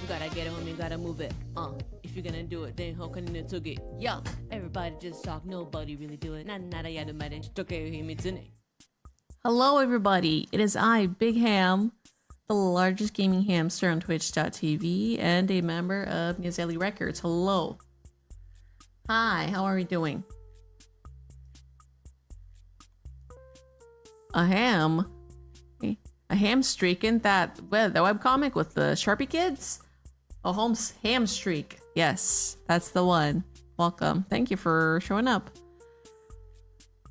You gotta get it, homie, you gotta move it. If you're gonna do it, then how can you do it? Yeah, everybody just talk, nobody really do it. Hello, everybody. It is I, Big Ham, the largest gaming hamster on Twitch.tv and a member of New Zealand Records. Hello. Hi, how are we doing? A ham? A ham streak in that the webcomic with the Sharpie kids? A ham streak. Yes, that's the one. Welcome. Thank you for showing up.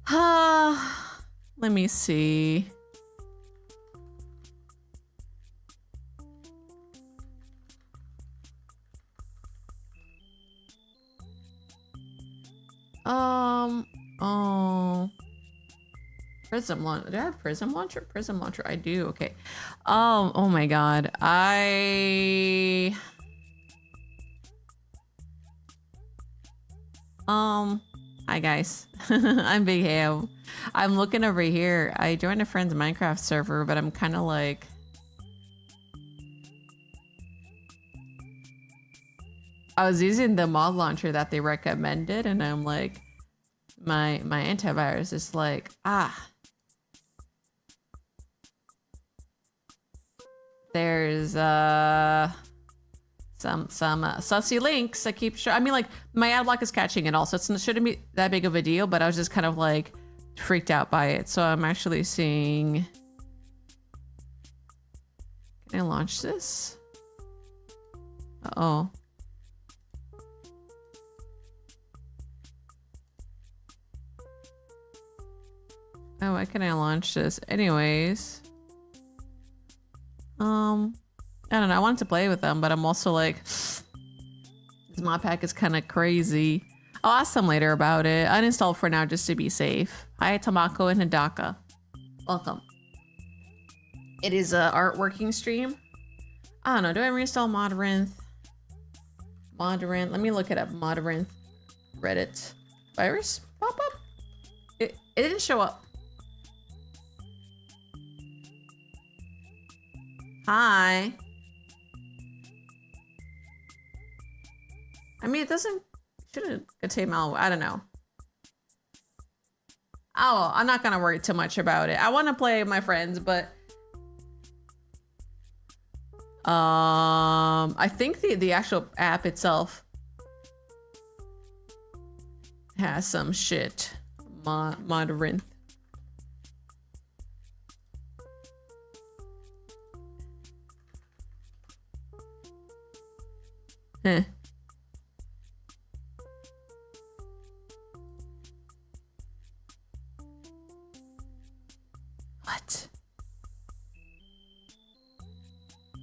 Let me see. Oh. Prism launcher. Do I have prism launcher? Prism launcher. I do. Okay. Oh my god. Hi guys. I'm Big Ham. I'm looking over here. I joined a friend's Minecraft server, but I'm kind of like... I was using the mod launcher that they recommended, and I'm like... My antivirus is like, there's some sussy links. I keep sure. I mean, like, my ad block is catching it all, so it shouldn't be that big of a deal, but I was just kind of like freaked out by it. So I'm actually seeing, can I launch this? Uh-oh. Oh, why can I launch this? Anyways. I don't know. I wanted to play with them, but I'm also like, this mod pack is kind of crazy. I'll ask them later about it. Uninstall for now just to be safe. Hi, Tamako and Hidaka. Welcome. It is a art working stream. I don't know. Do I reinstall Modrinth? Modrinth. Let me look it up. Modrinth. Reddit. Virus? Pop up? It didn't show up. Hi. I mean, it doesn't... Shouldn't contain malware. I don't know. Oh, I'm not gonna worry too much about it. I want to play with my friends, but... I think the actual app itself has some shit. Modrinth. Heh. What?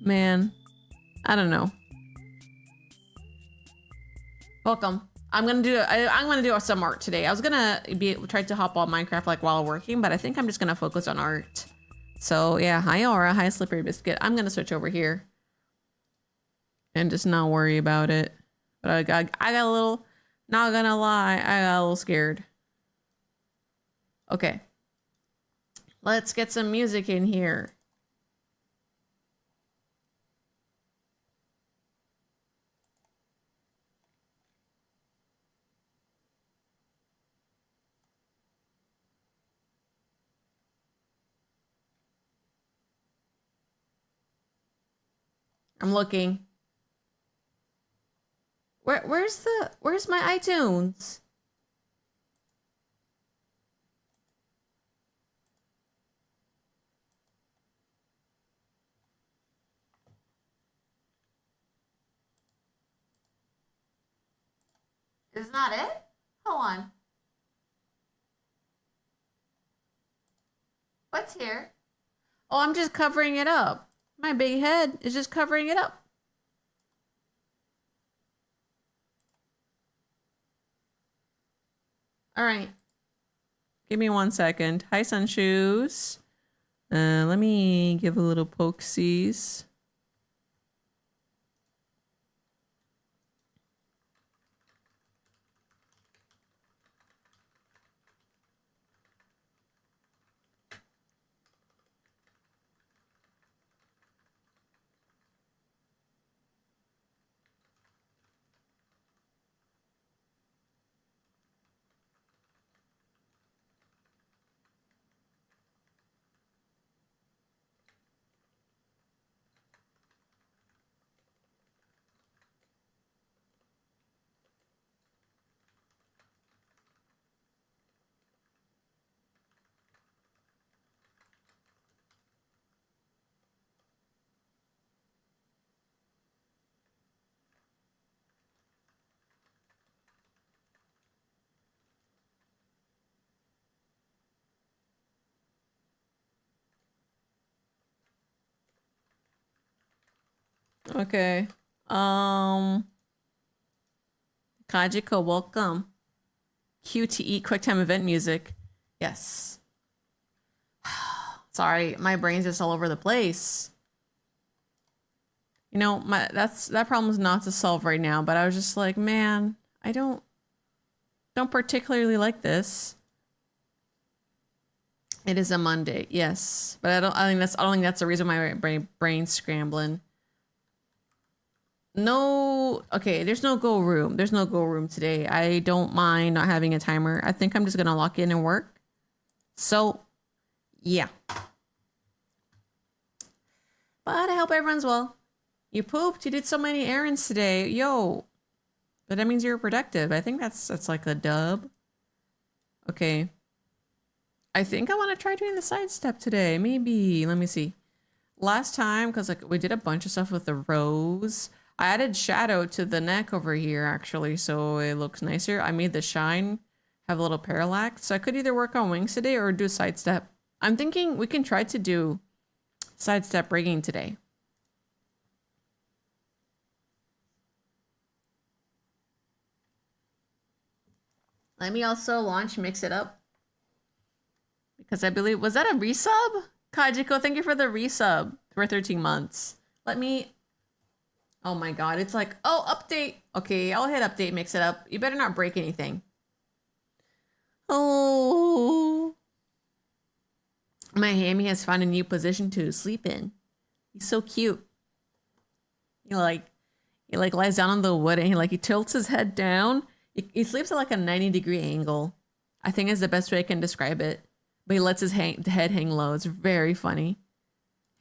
Man, I don't know. Welcome. I'm gonna do some art today. I was gonna try to hop on Minecraft like while working, but I think I'm just gonna focus on art. So yeah, hi Aura, hi Slippery Biscuit. I'm gonna switch over here and just not worry about it. But I got a little, not gonna lie, I got a little scared. Okay. Let's get some music in here. I'm looking. Where's my iTunes? Is not it? Hold on. What's here? Oh, I'm just covering it up. My big head is just covering it up. All right. Give me 1 second. Hi, Sunshoes. Let me give a little pokesies. Okay. Kajiko, welcome. QTE QuickTime event music. Yes. Sorry, my brain's just all over the place. You know, that problem's not to solve right now, but I was just like, man, I don't particularly like this. It is a Monday, yes, but I don't think that's the reason why my brain's scrambling. No, okay, there's no go room. There's no go room today. I don't mind not having a timer. I think I'm just gonna lock in and work. So, yeah. But I hope everyone's well. You pooped. You did so many errands today. Yo. But that means you're productive. I think that's like a dub. Okay. I think I want to try doing the sidestep today. Maybe. Let me see. Last time, because like we did a bunch of stuff with the rose. I added shadow to the neck over here, actually, so it looks nicer. I made the shine have a little parallax. So I could either work on wings today or do sidestep. I'm thinking we can try to do sidestep rigging today. Let me also launch Mix It Up. Because I believe, was that a resub? Kajiko, thank you for the resub for 13 months. Let me, oh my God, it's like, oh, update. Okay, I'll hit update, Mix It Up. You better not break anything. Oh. My hammy has found a new position to sleep in. He's so cute. He like lies down on the wood and he tilts his head down. He sleeps at like a 90-degree angle. I think is the best way I can describe it. But he lets his head hang low. It's very funny.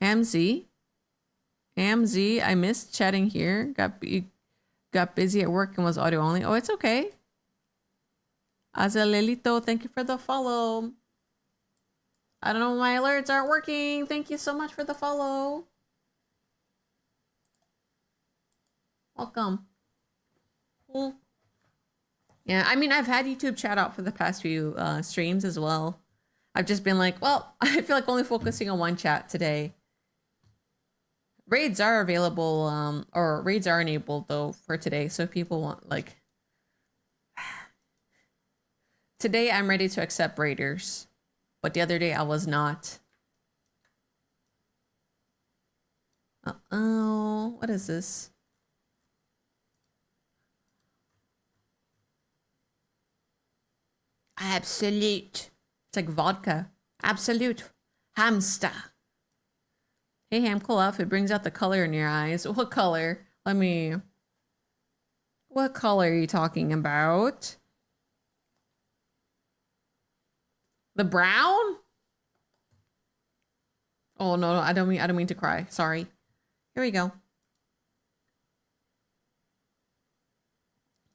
Hamzy, I missed chatting here. Got busy at work and was audio only. Oh, it's okay. Azalelito, thank you for the follow. I don't know why my alerts aren't working. Thank you so much for the follow. Welcome. Cool. Yeah, I mean, I've had YouTube chat out for the past few streams as well. I've just been like, well, I feel like only focusing on one chat today. Raids are available, or raids are enabled though for today. So if people want, like, today I'm ready to accept raiders, but the other day I was not. Uh-oh, what is this? Absolute. It's like vodka. Absolute. Hamster. Hey, Ham, cool outfit. Brings out the color in your eyes. What color? What color are you talking about? The brown? Oh, no, I don't mean to cry. Sorry. Here we go.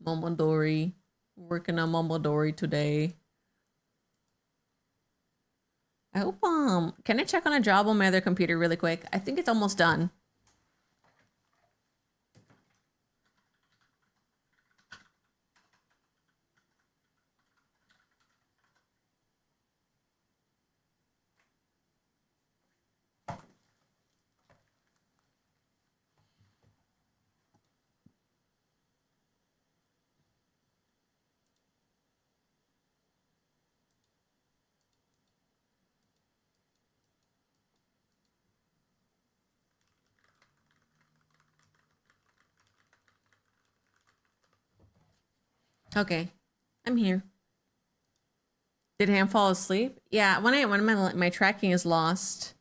Momodori. Working on Momodori today. I hope, can I check on a job on my other computer really quick? I think it's almost done. Okay, I'm here. Did Ham fall asleep? Yeah, when my tracking is lost.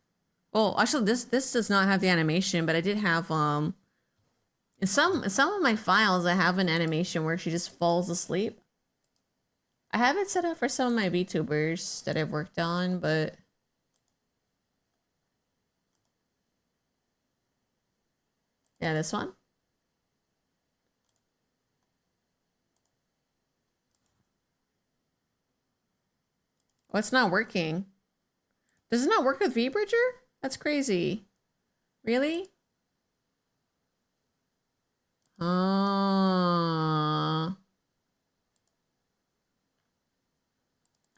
Well, actually, this does not have the animation, but I did have in some of my files I have an animation where she just falls asleep. I have it set up for some of my VTubers that I've worked on, but yeah, this one. Oh, it's not working. Does it not work with VBridger? That's crazy. Really? I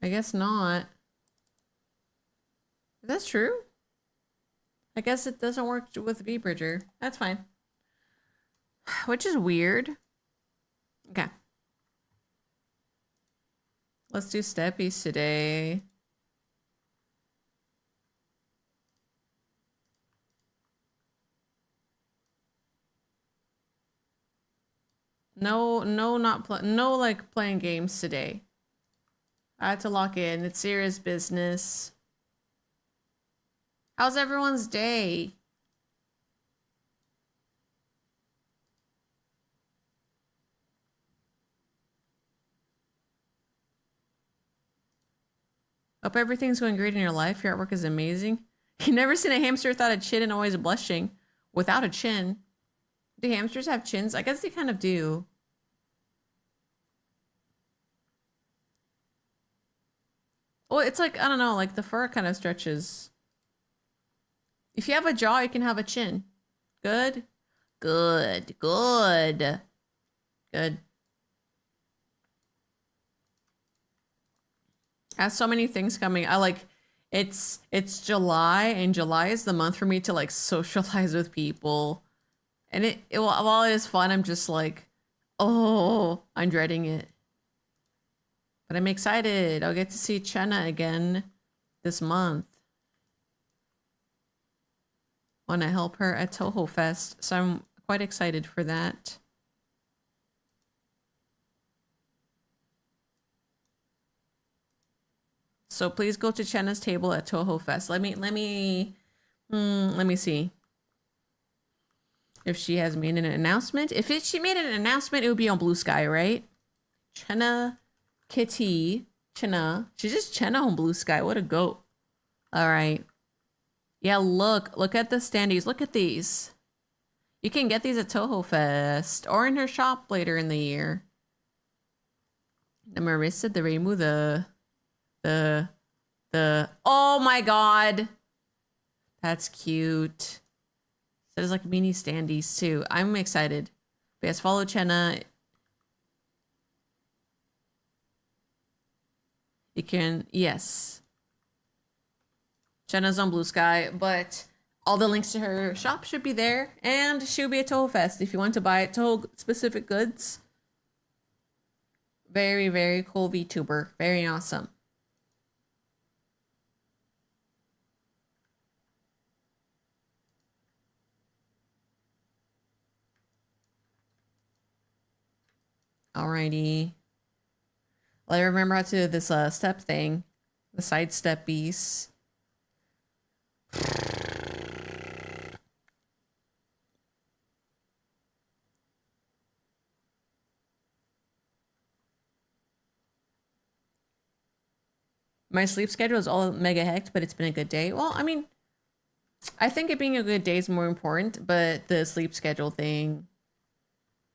guess not. That's true. I guess it doesn't work with VBridger. That's fine. which is weird. Okay. Let's do steppies today. No, no, like playing games today. I had to lock in. It's serious business. How's everyone's day? Hope everything's going great in your life. Your artwork is amazing. You never seen a hamster without a chin and always blushing. Without a chin. Do hamsters have chins? I guess they kind of do. Well, it's like, I don't know, like the fur kind of stretches. If you have a jaw, you can have a chin. Good? Good. Good. Good. I have so many things coming. It's July, and July is the month for me to like socialize with people. And while it is fun, I'm just like, oh, I'm dreading it. But I'm excited. I'll get to see Chenna again this month. Want to help her at Toho Fest, so I'm quite excited for that. So please go to Chenna's table at Toho Fest. Let me see if she has made an announcement. If she made an announcement, it would be on Blue Sky, right? Chenna Kitty. Chenna. She's just Chenna on Blue Sky. What a goat. All right. Yeah, look at the standees. Look at these. You can get these at Toho Fest or in her shop later in the year. The Marissa, the Reimu, the oh my god. That's cute. So there's like mini standees too. I'm excited. But yes, follow Chenna. You can, yes. Chenna's on Blue Sky, but all the links to her shop should be there, and she'll be at Toho Fest if you want to buy Toho specific goods. Very, very cool VTuber. Very awesome. Alrighty. Well, I remember how to do this step thing. The side steppies. My sleep schedule is all mega hectic, but it's been a good day. Well, I mean, I think it being a good day is more important, but the sleep schedule thing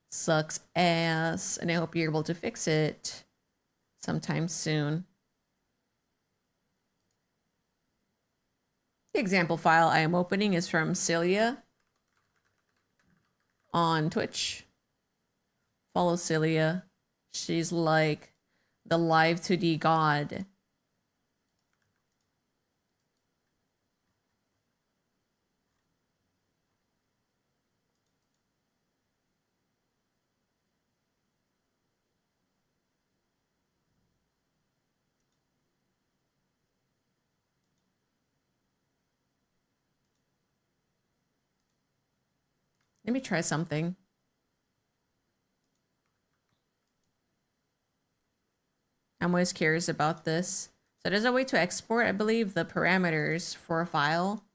sucks ass, and I hope you're able to fix it sometime soon. The example file I am opening is from Celia on Twitch. Follow Celia. She's like the live 2D god. Let me try something. I'm always curious about this. So there's a way to export, I believe, the parameters for a file.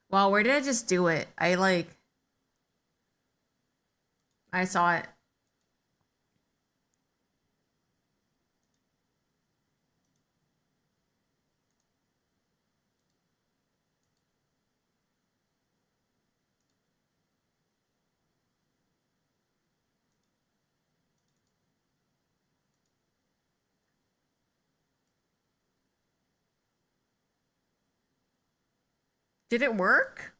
Wow, where did I just do it? I saw it. Did it work?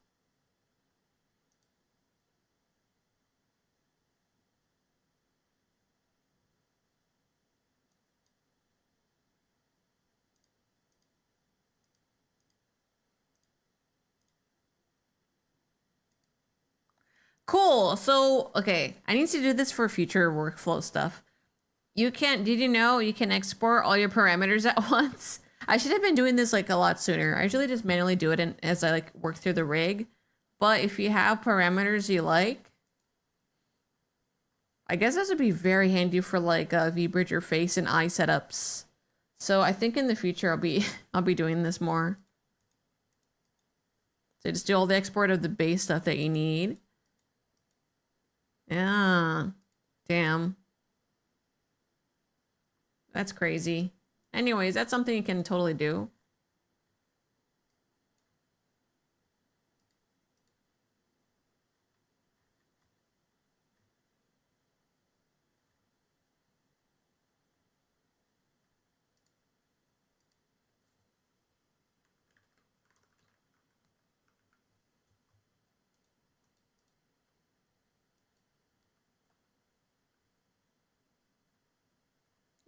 Cool. So, okay, I need to do this for future workflow stuff. Did you know you can export all your parameters at once? I should have been doing this like a lot sooner. I usually just manually do it as I like work through the rig. But if you have parameters you like, I guess this would be very handy for like V-bridge or face and eye setups. So I think in the future I'll be doing this more. So just do all the export of the base stuff that you need. Yeah. Damn. That's crazy. Anyways, that's something you can totally do.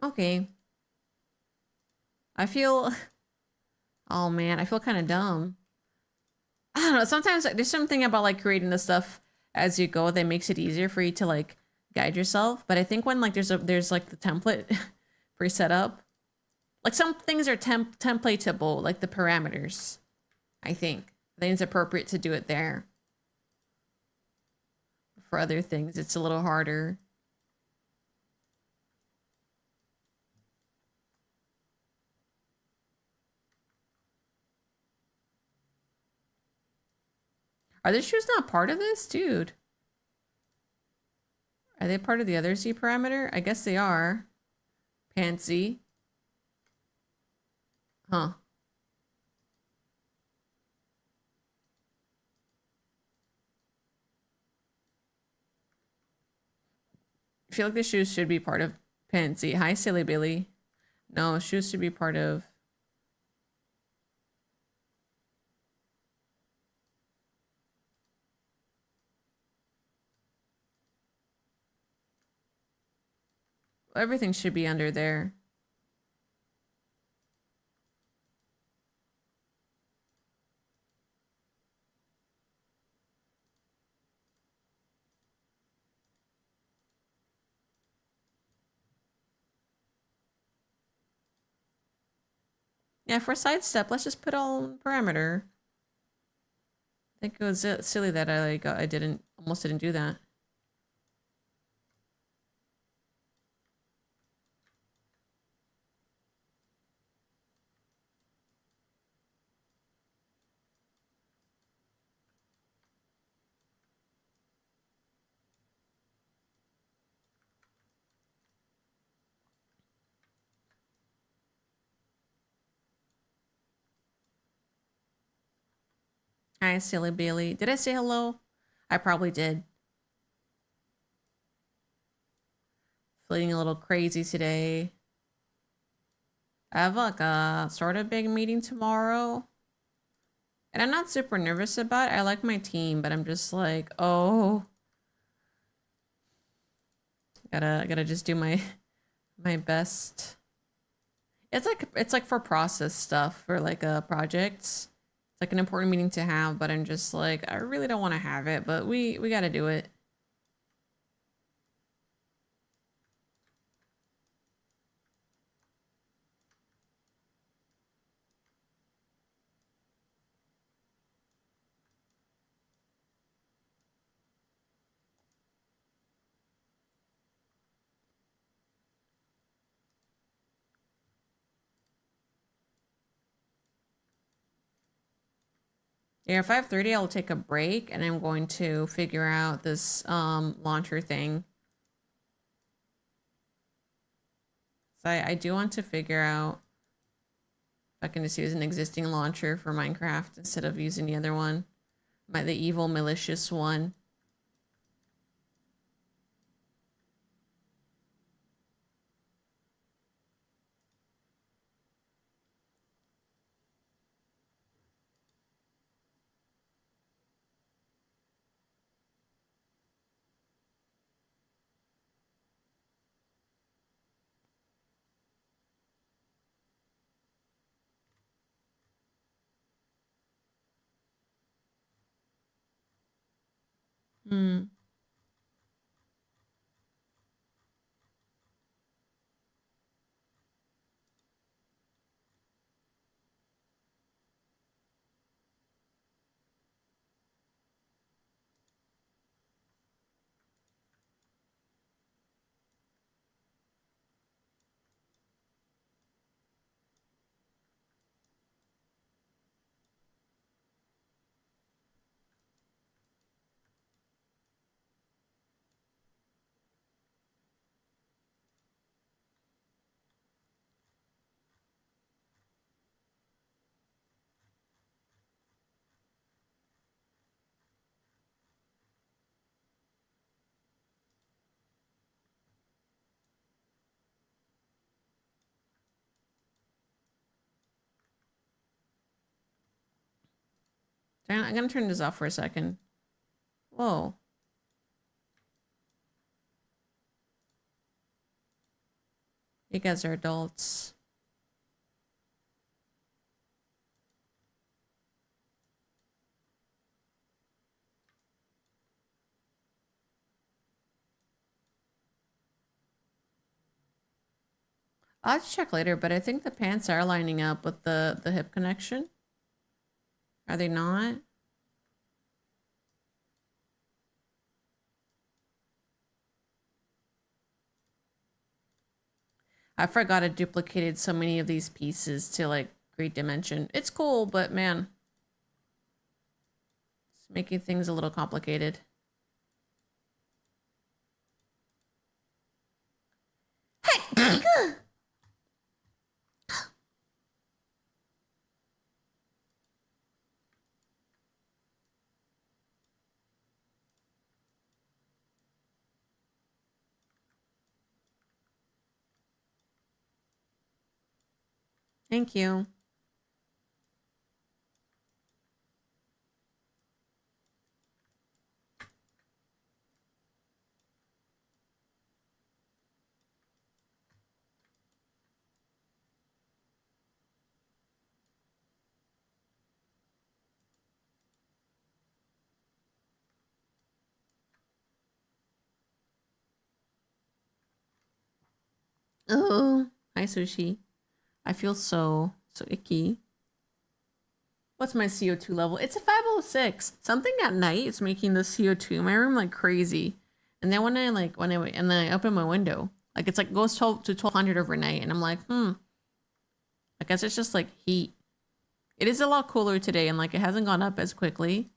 Okay. I feel, oh man, I feel kind of dumb. I don't know. Sometimes there's something about like creating the stuff as you go that makes it easier for you to like guide yourself. But I think when like there's like the template pre-set up, like some things are templatable, like the parameters. I think it's appropriate to do it there. For other things, it's a little harder. Are the shoes not part of this, dude? Are they part of the other Z parameter? I guess they are. Pansy. Huh. I feel like the shoes should be part of Pansy. Hi, Silly Billy. No, shoes should be part of... Everything should be under there. Yeah, for sidestep, let's just put all in parameter. I think it was silly that I almost didn't do that. Hi, Silly Billy. Did I say hello? I probably did. Feeling a little crazy today. I have like a sort of big meeting tomorrow. And I'm not super nervous about it. I like my team, but I'm just like, oh, gotta just do my best. It's like for process stuff for like projects. It's like an important meeting to have, but I'm just like, I really don't want to have it, but we gotta do it. Yeah, 5:30 I'll take a break and I'm going to figure out this launcher thing. So I do want to figure out if I can just use an existing launcher for Minecraft instead of using the other one. The evil malicious one. Hmm. I'm gonna turn this off for a second. Whoa. You guys are adults. I'll have to check later, but I think the pants are lining up with the hip connection. Are they not? I forgot I duplicated so many of these pieces to like great dimension. It's cool, but man, it's making things a little complicated. Hey! Thank you. Oh, hi sushi. I feel so icky. What's my CO2 level? It's a 506. Something at night is making the CO2 in my room like crazy. And then and then I open my window, like it's like goes 12 to 1200 overnight, and I'm like, I guess it's just like heat. It is a lot cooler today, and like it hasn't gone up as quickly.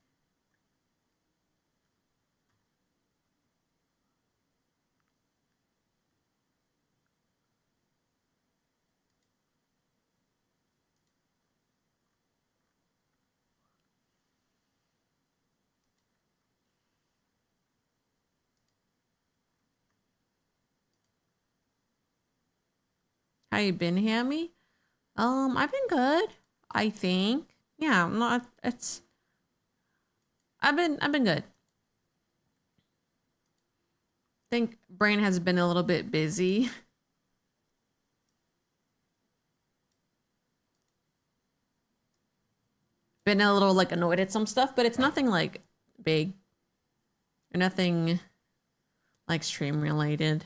How you been, Hammy? I've been good. I think. Yeah, I'm not. It's. I've been good. Think brain has been a little bit busy. Been a little like annoyed at some stuff, but it's nothing like big or nothing like stream related.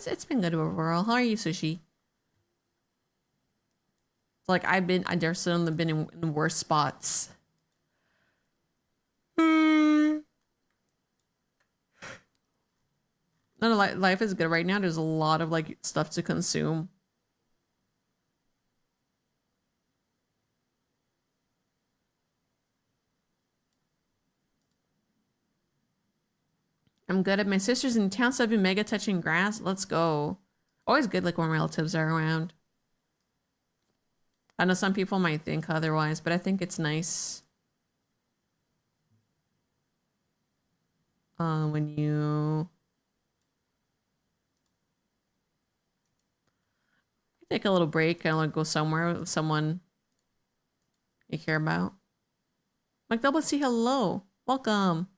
It's been good overall. How are you, Sushi? It's like I dare certainly been in worse spots. No, no, life is good right now. There's a lot of like stuff to consume. I'm good at my sister's in town, so I've been mega touching grass. Let's go. Always good like when relatives are around. I know some people might think otherwise, but I think it's nice when you take a little break and like go somewhere with someone you care about. Like double C, hello. Welcome.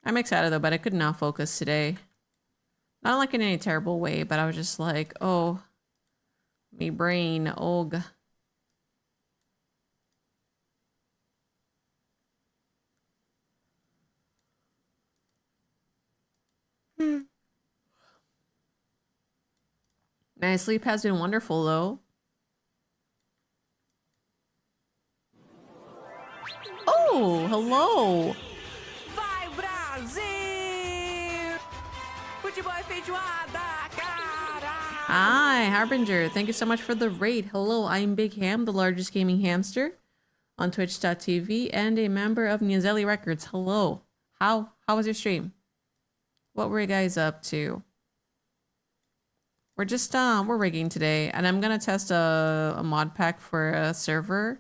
I'm excited though, but I could not focus today. Not like in any terrible way, but I was just like, oh, Me brain, og. My sleep has been wonderful though. Oh, hello. Vai Brasil! Futebol é feijoada, cara! Hi, Harbinger. Thank you so much for the raid. Hello, I'm Big Ham, the largest gaming hamster on twitch.tv and a member of Newzelli Records. Hello. How was your stream? What were you guys up to? We're just we're rigging today, and I'm gonna test a mod pack for a server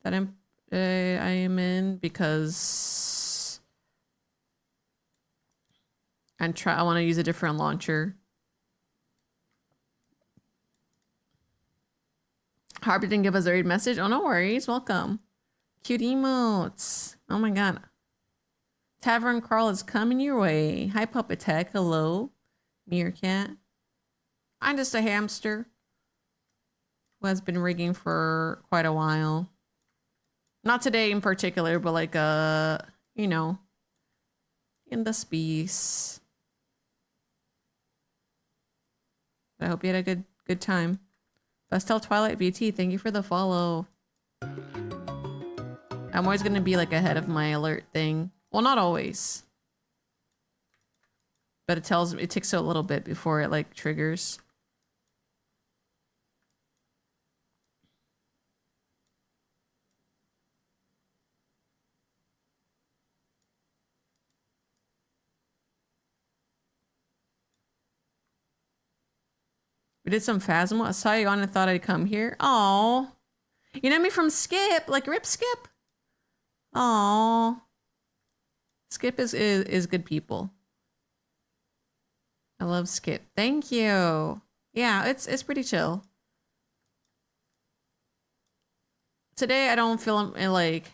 that I am in because I want to use a different launcher. Harvey didn't give us a raid message. Oh, no worries. Welcome. Cute emotes. Oh my god. Tavern Crawl is coming your way. Hi, Puppet Tech. Hello. Meerkat. I'm just a hamster who has been rigging for quite a while. Not today in particular, but like, you know, in the space. I hope you had a good time. Vestel Twilight VT, thank you for the follow. I'm always gonna be like ahead of my alert thing. Well, not always. But it takes a little bit before it like triggers. We did some Phasmo. I saw you on and thought I'd come here. Oh, you know me from Skip, like Rip Skip. Oh, Skip is good people. I love Skip. Thank you. Yeah, it's pretty chill. Today I don't feel like,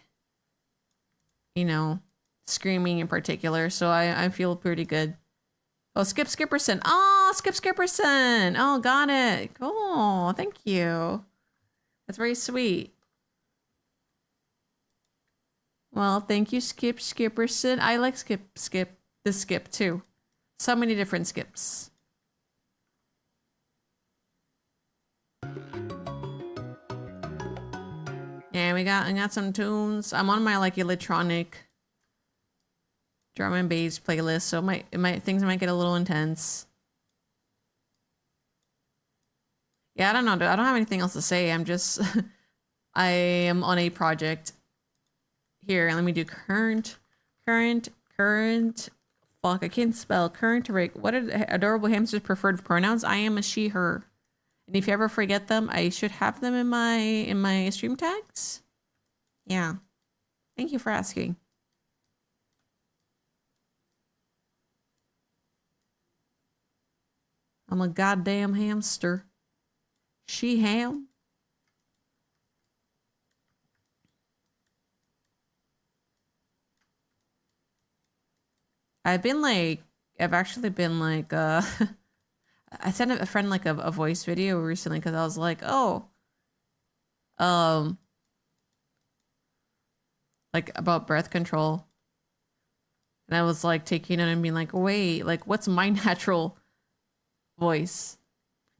you know, screaming in particular, so I feel pretty good. Oh, Skip Skipperson. Oh, Skip Skipperson. Oh, got it. Oh, thank you. That's very sweet. Well, thank you, Skip Skipperson. I like the Skip too. So many different Skips. Yeah, I got some tunes. I'm on my like electronic drum and bass playlist, so things might get a little intense. Yeah, I don't know. I don't have anything else to say. I'm just I am on a project. Here, let me do current. Fuck, I can't spell current rig. What are adorable hamsters' preferred pronouns? I am a she, her. And if you ever forget them, I should have them in my stream tags. Yeah. Thank you for asking. I'm a goddamn hamster. She ham. I've actually been like, I sent a friend like a voice video recently because I was like, oh, like about birth control. And I was like taking it and being like, wait, like what's my natural voice?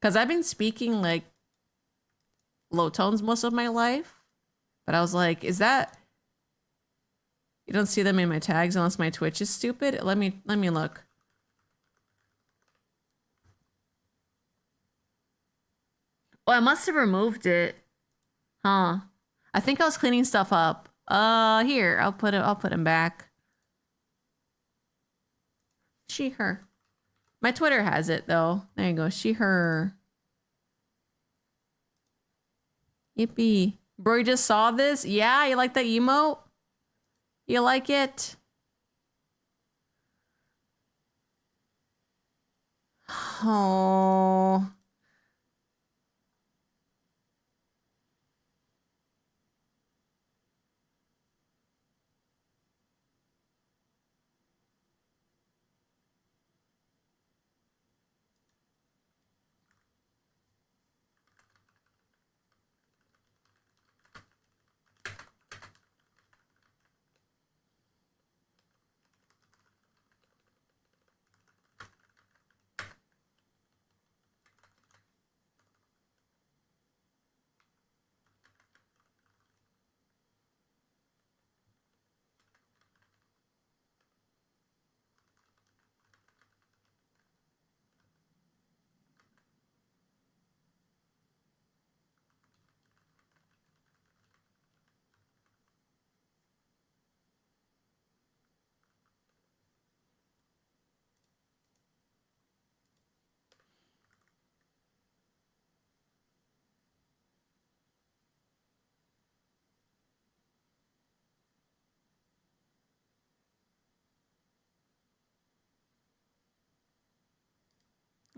Because I've been speaking like low tones most of my life. But I was like, is that... You don't see them in my tags unless my Twitch is stupid? Let me look. Well, I must have removed it. Huh. I think I was cleaning stuff up. Here, I'll put him back. She, her. My Twitter has it though. There you go. She, her. Yippee. Bro, you just saw this? Yeah, you like that emote? You like it? Oh.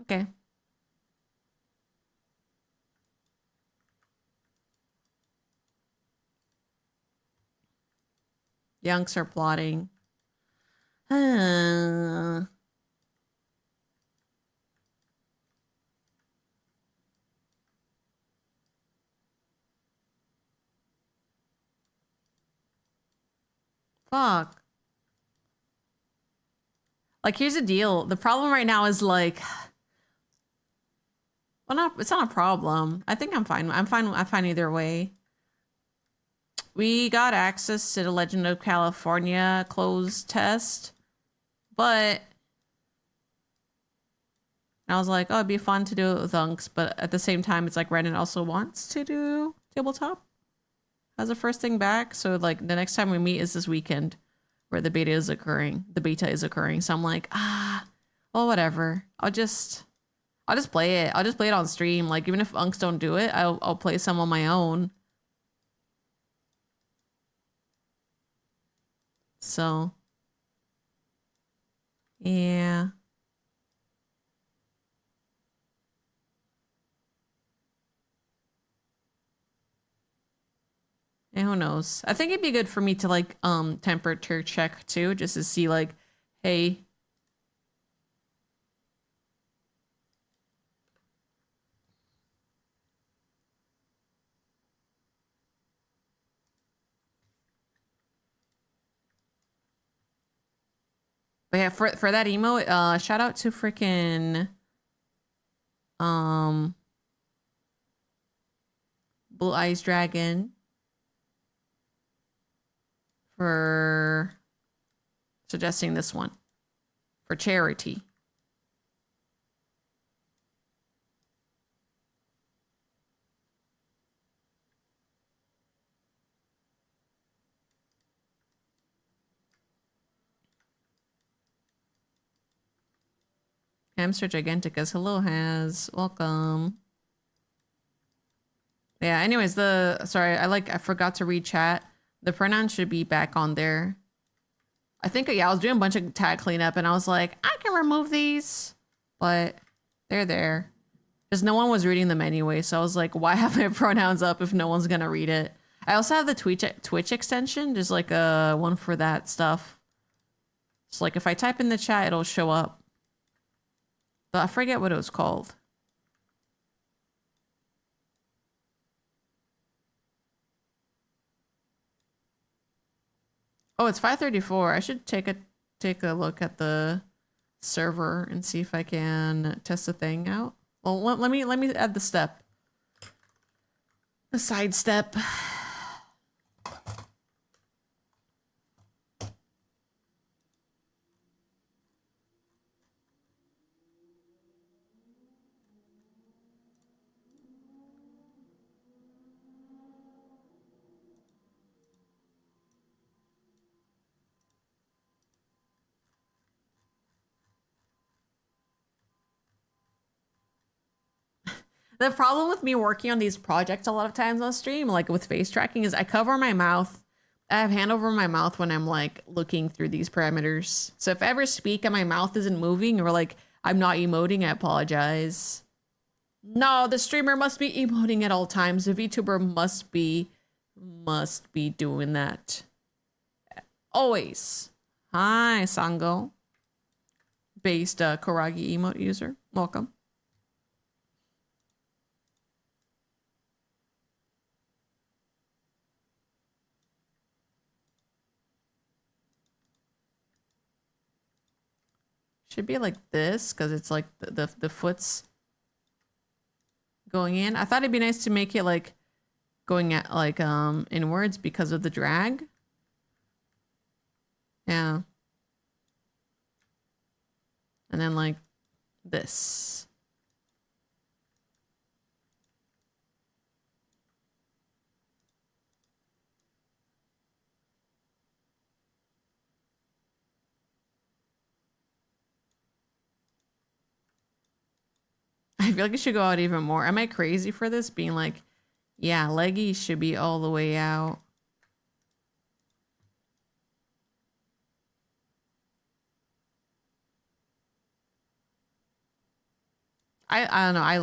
Okay. Younks are plotting. Fuck. Like, here's the deal. The problem right now is like, well, it's not a problem. I think I'm fine. I'm fine either way. We got access to the Legend of California closed test, but I was like, oh, it'd be fun to do it with Unks, but at the same time, it's like Renan also wants to do tabletop as a first thing back. So like the next time we meet is this weekend where the beta is occurring. So I'm like, well, whatever. I'll just play it. I'll just play it on stream. Like even if Unks don't do it, I'll play some on my own. So, yeah. And who knows? I think it'd be good for me to like temperature check too, just to see like, hey. But yeah, for that emo, shout out to freaking Blue Eyes Dragon for suggesting this one for charity. Hamster Giganticus, hello, Has. Welcome. Yeah, anyways, sorry, I forgot to read chat. The pronoun should be back on there. I think, yeah, I was doing a bunch of tag cleanup and I was like, I can remove these, but they're there. Because no one was reading them anyway, so I was like, why have my pronouns up if no one's gonna read it? I also have the Twitch extension, just like a one for that stuff. So like if I type in the chat, it'll show up. But I forget what it was called. Oh, it's 5:34. I should take a look at the server and see if I can test the thing out. Well, let me add the step. The side step. The problem with me working on these projects a lot of times on stream, like with face tracking, is I cover my mouth. I have hand over my mouth when I'm like looking through these parameters. So if I ever speak and my mouth isn't moving or like I'm not emoting, I apologize. No, the streamer must be emoting at all times. The VTuber must be doing that. Always. Hi, Sango. Based Koragi emote user. Welcome. Should be like this because it's like the foot's going in. I thought it'd be nice to make it like going at like inwards because of the drag. Yeah. And then like this. I feel like it should go out even more. Am I crazy for this? Being like, yeah, leggy should be all the way out. I don't know. I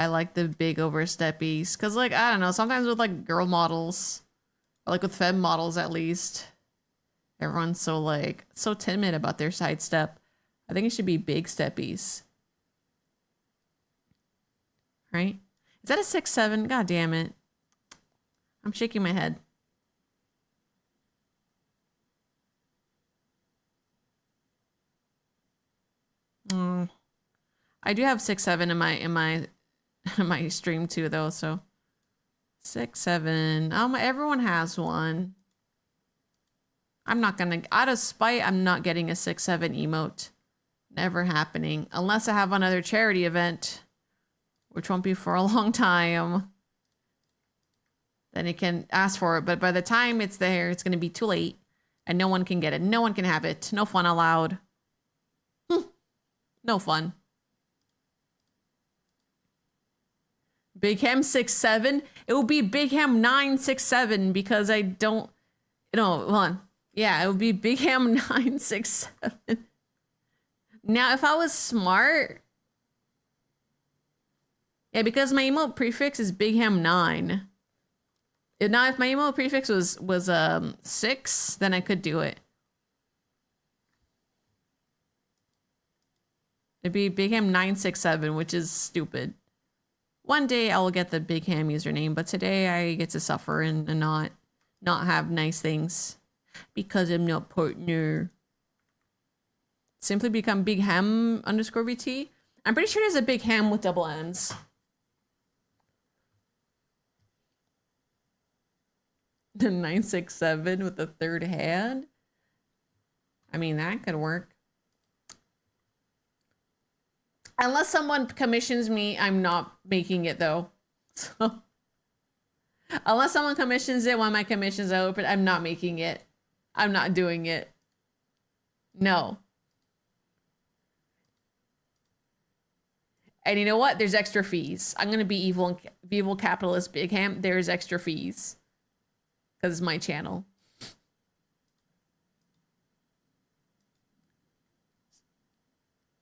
like the big oversteppies because like I don't know. Sometimes with like girl models, or like with femme models at least, everyone's so like so timid about their sidestep. I think it should be big steppies, right? Is that a 6'7"? God damn it! I'm shaking my head. Oh, I do have 6'7" in my my stream too though. So 6'7". Everyone has one. I'm not gonna, out of spite, I'm not getting a 6'7" emote. Never happening. Unless I have another charity event, which won't be for a long time. Then it can ask for it. But by the time it's there, it's gonna be too late. And no one can get it. No one can have it. No fun allowed. No fun. Big Ham 6'7". It will be Big Ham 967 because I don't, hold on. Yeah, it would be Big Ham 967. Now, if I was smart, yeah, because my emote prefix is Big Ham 9. Now, if my emote prefix was 6, then I could do it. It'd be Big Ham 967, which is stupid. One day I will get the Big Ham username, but today I get to suffer and not have nice things because I'm not partner. Simply become Big Ham _VT. I'm pretty sure there's a Big Ham with double M's. The 967 with the third hand. I mean, that could work. Unless someone commissions me, I'm not making it though. So, unless someone commissions it when my commissions are open, I'm not making it. I'm not doing it. No. And you know what? There's extra fees. I'm gonna be evil capitalist Big Ham. There's extra fees. Because it's my channel.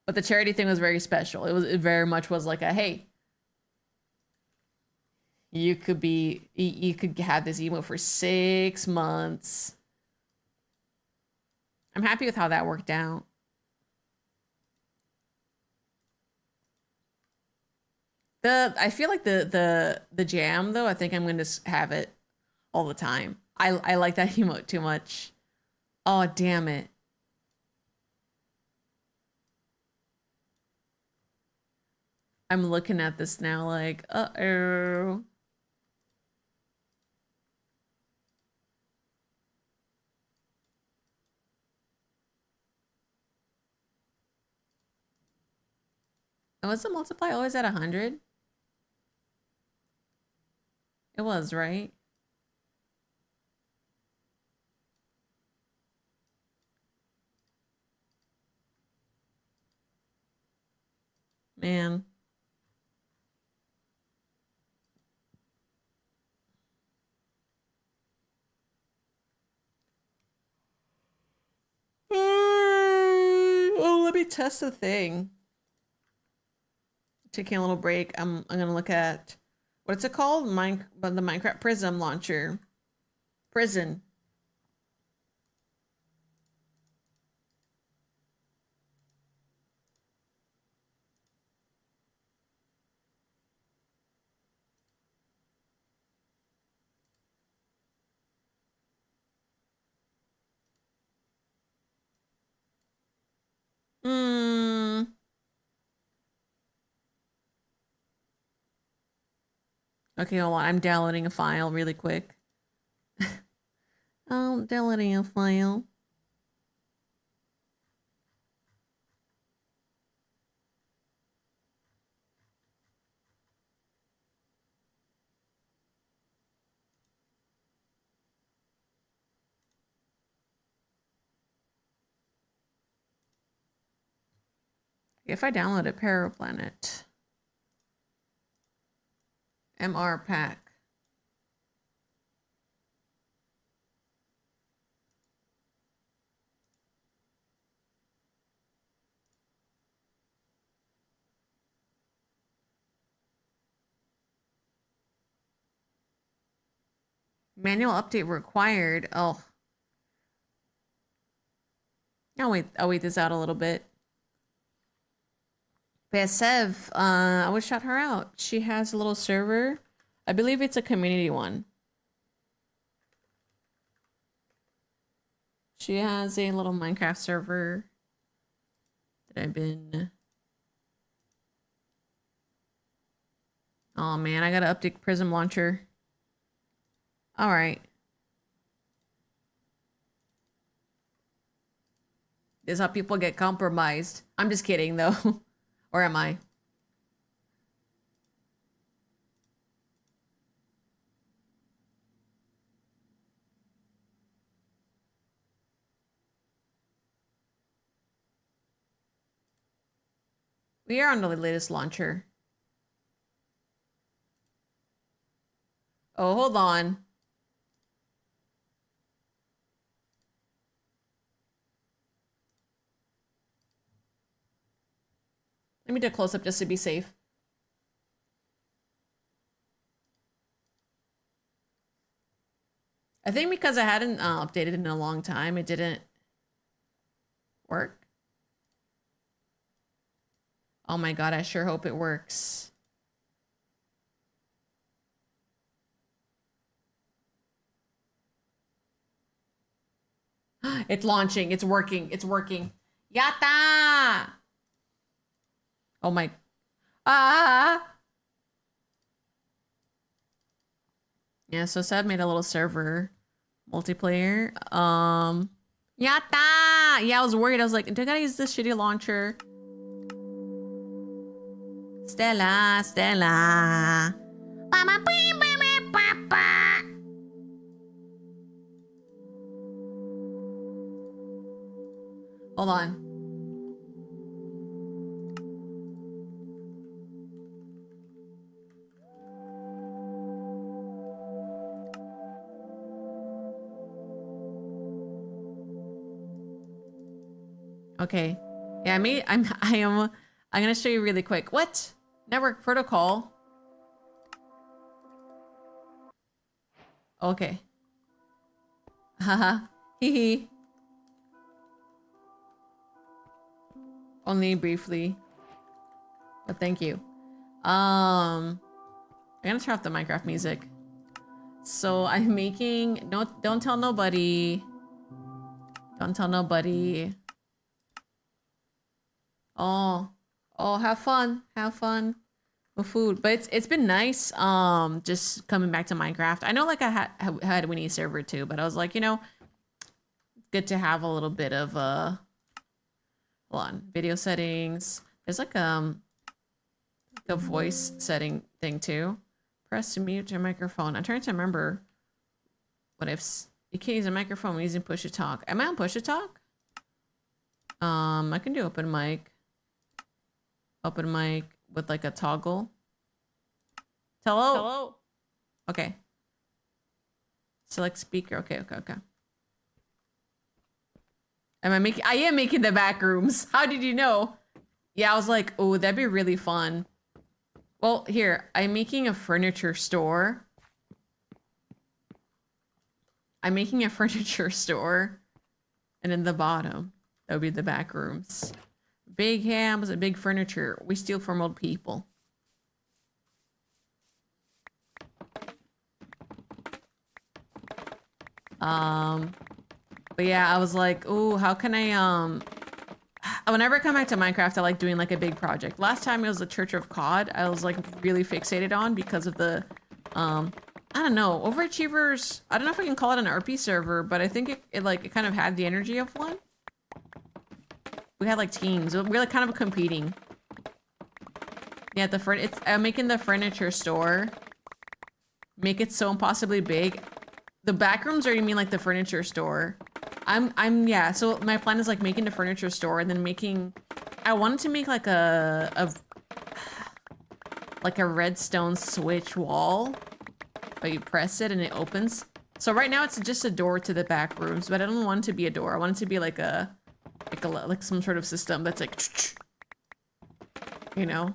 But the charity thing was very special. It very much was like a, hey, you could have this emo for 6 months. I'm happy with how that worked out. I feel like the jam though, I think I'm gonna have it all the time. I like that emote too much. Oh, damn it. I'm looking at this now like, uh-oh. And was the multiply always at 100? It was, right? Man. Oh, let me test the thing. Taking a little break. I'm gonna look at, what's it called? The Minecraft Prism launcher. Prison. Okay, hold on. I'm downloading a file really quick. Oh, downloading a file. If I download a Paraplanet. MR pack. Manual update required. Oh. I'll wait this out a little bit. But Sev, I would shout her out. She has a little server. I believe it's a community one. She has a little Minecraft server that I've been... Oh man, I gotta update Prism Launcher. Alright. This is how people get compromised. I'm just kidding though. Or am I? We are on the latest launcher. Oh, hold on. Let me do a close-up just to be safe. I think because I hadn't updated in a long time, it didn't work. Oh my god, I sure hope it works. It's launching. It's working. It's working. Yatta! Oh my... Ah! Yeah, so Seb made a little server. Multiplayer. Yatta! Yeah, I was worried. I was like, do I gotta use this shitty launcher? Stella, Stella. Hold on. Okay. Yeah, I'm gonna show you really quick. What? Network protocol? Okay. Haha. Hee. Only briefly. But thank you. I'm gonna turn off the Minecraft music. So I'm making don't tell nobody. Don't tell nobody. Oh, have fun with food. But it's been nice. Just coming back to Minecraft. I know, like I had Winnie's server too, but I was like, you know, it's good to have a little bit of hold on, video settings. There's like a voice setting thing too. Press to mute your microphone. I'm trying to remember what if you can't use a microphone when using push to talk. Am I on push to talk? I can do open mic. Open mic with like a toggle. Hello? Hello? Okay. Select speaker. Okay. I am making the back rooms. How did you know? Yeah, I was like, oh, that'd be really fun. Well, here, I'm making a furniture store. I'm making a furniture store. And in the bottom, that would be the back rooms. Big hams and big furniture. We steal from old people. But yeah, I was like, ooh, how can I, whenever I come back to Minecraft, I like doing like a big project. Last time it was the Church of COD. I was like really fixated on because of the, I don't know, overachievers. I don't know if I can call it an RP server, but I think it kind of had the energy of one. We had like teams. We were like kind of competing. Yeah, I'm making the furniture store. Make it so impossibly big. The back rooms, or you mean like the furniture store? Yeah, so my plan is like making the furniture store and then I wanted to make like a redstone switch wall, but you press it and it opens. So right now it's just a door to the back rooms, but I don't want it to be a door. I want it to be like some sort of system that's like, you know.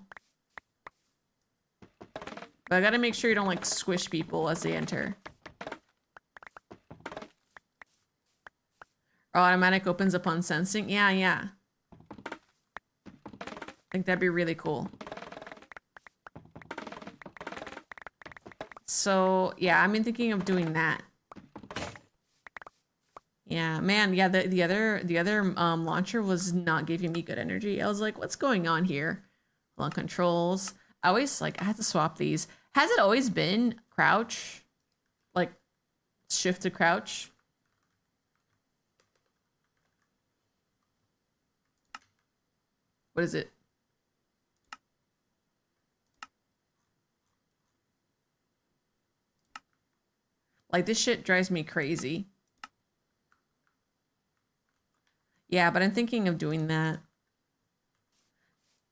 But I gotta make sure you don't like squish people as they enter. Or automatic opens upon sensing. Yeah, yeah. I think that'd be really cool. So yeah, I've been thinking of doing that. Yeah, man. Yeah, the other launcher was not giving me good energy. I was like, what's going on here? Hold on, controls. I always like I had to swap these. Has it always been crouch? Like shift to crouch? What is it? Like this shit drives me crazy. Yeah, but I'm thinking of doing that.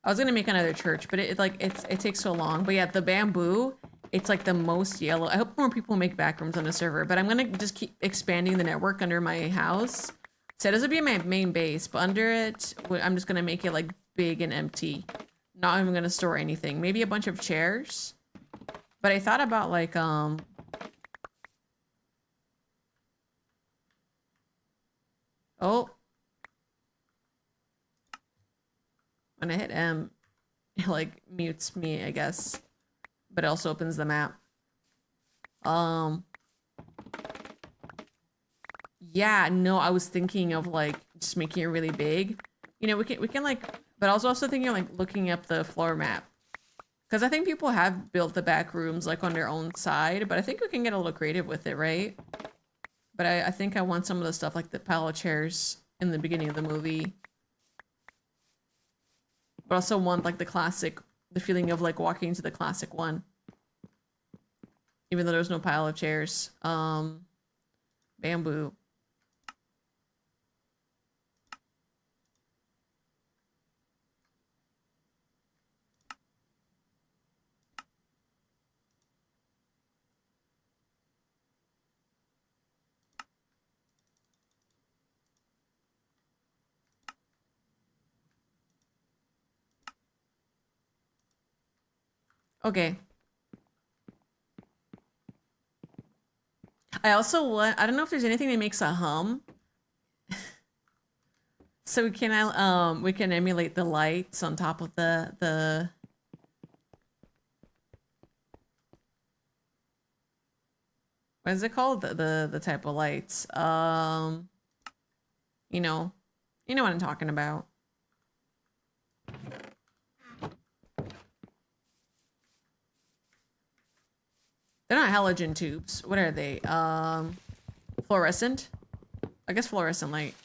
I was gonna make another church, but it takes so long. But yeah, the bamboo, it's like the most yellow. I hope more people make back rooms on the server, but I'm gonna just keep expanding the network under my house. So this would be my main base, but under it, I'm just gonna make it like big and empty. Not even gonna store anything. Maybe a bunch of chairs. But I thought about like oh. When I hit M, it like mutes me, I guess. But it also opens the map. Yeah, no, I was thinking of like just making it really big. You know, we can like, but I was also thinking of like looking up the floor map. Because I think people have built the back rooms like on their own side, but I think we can get a little creative with it, right? But I think I want some of the stuff like the pile of chairs in the beginning of the movie. But also want like the classic, the feeling of like walking into the classic one. Even though there's no pile of chairs. Bamboo. Okay. I also want, I don't know if there's anything that makes a hum. So we can emulate the lights on top of the what is it called? The type of lights. You know what I'm talking about. They're not halogen tubes. What are they? Fluorescent? I guess fluorescent light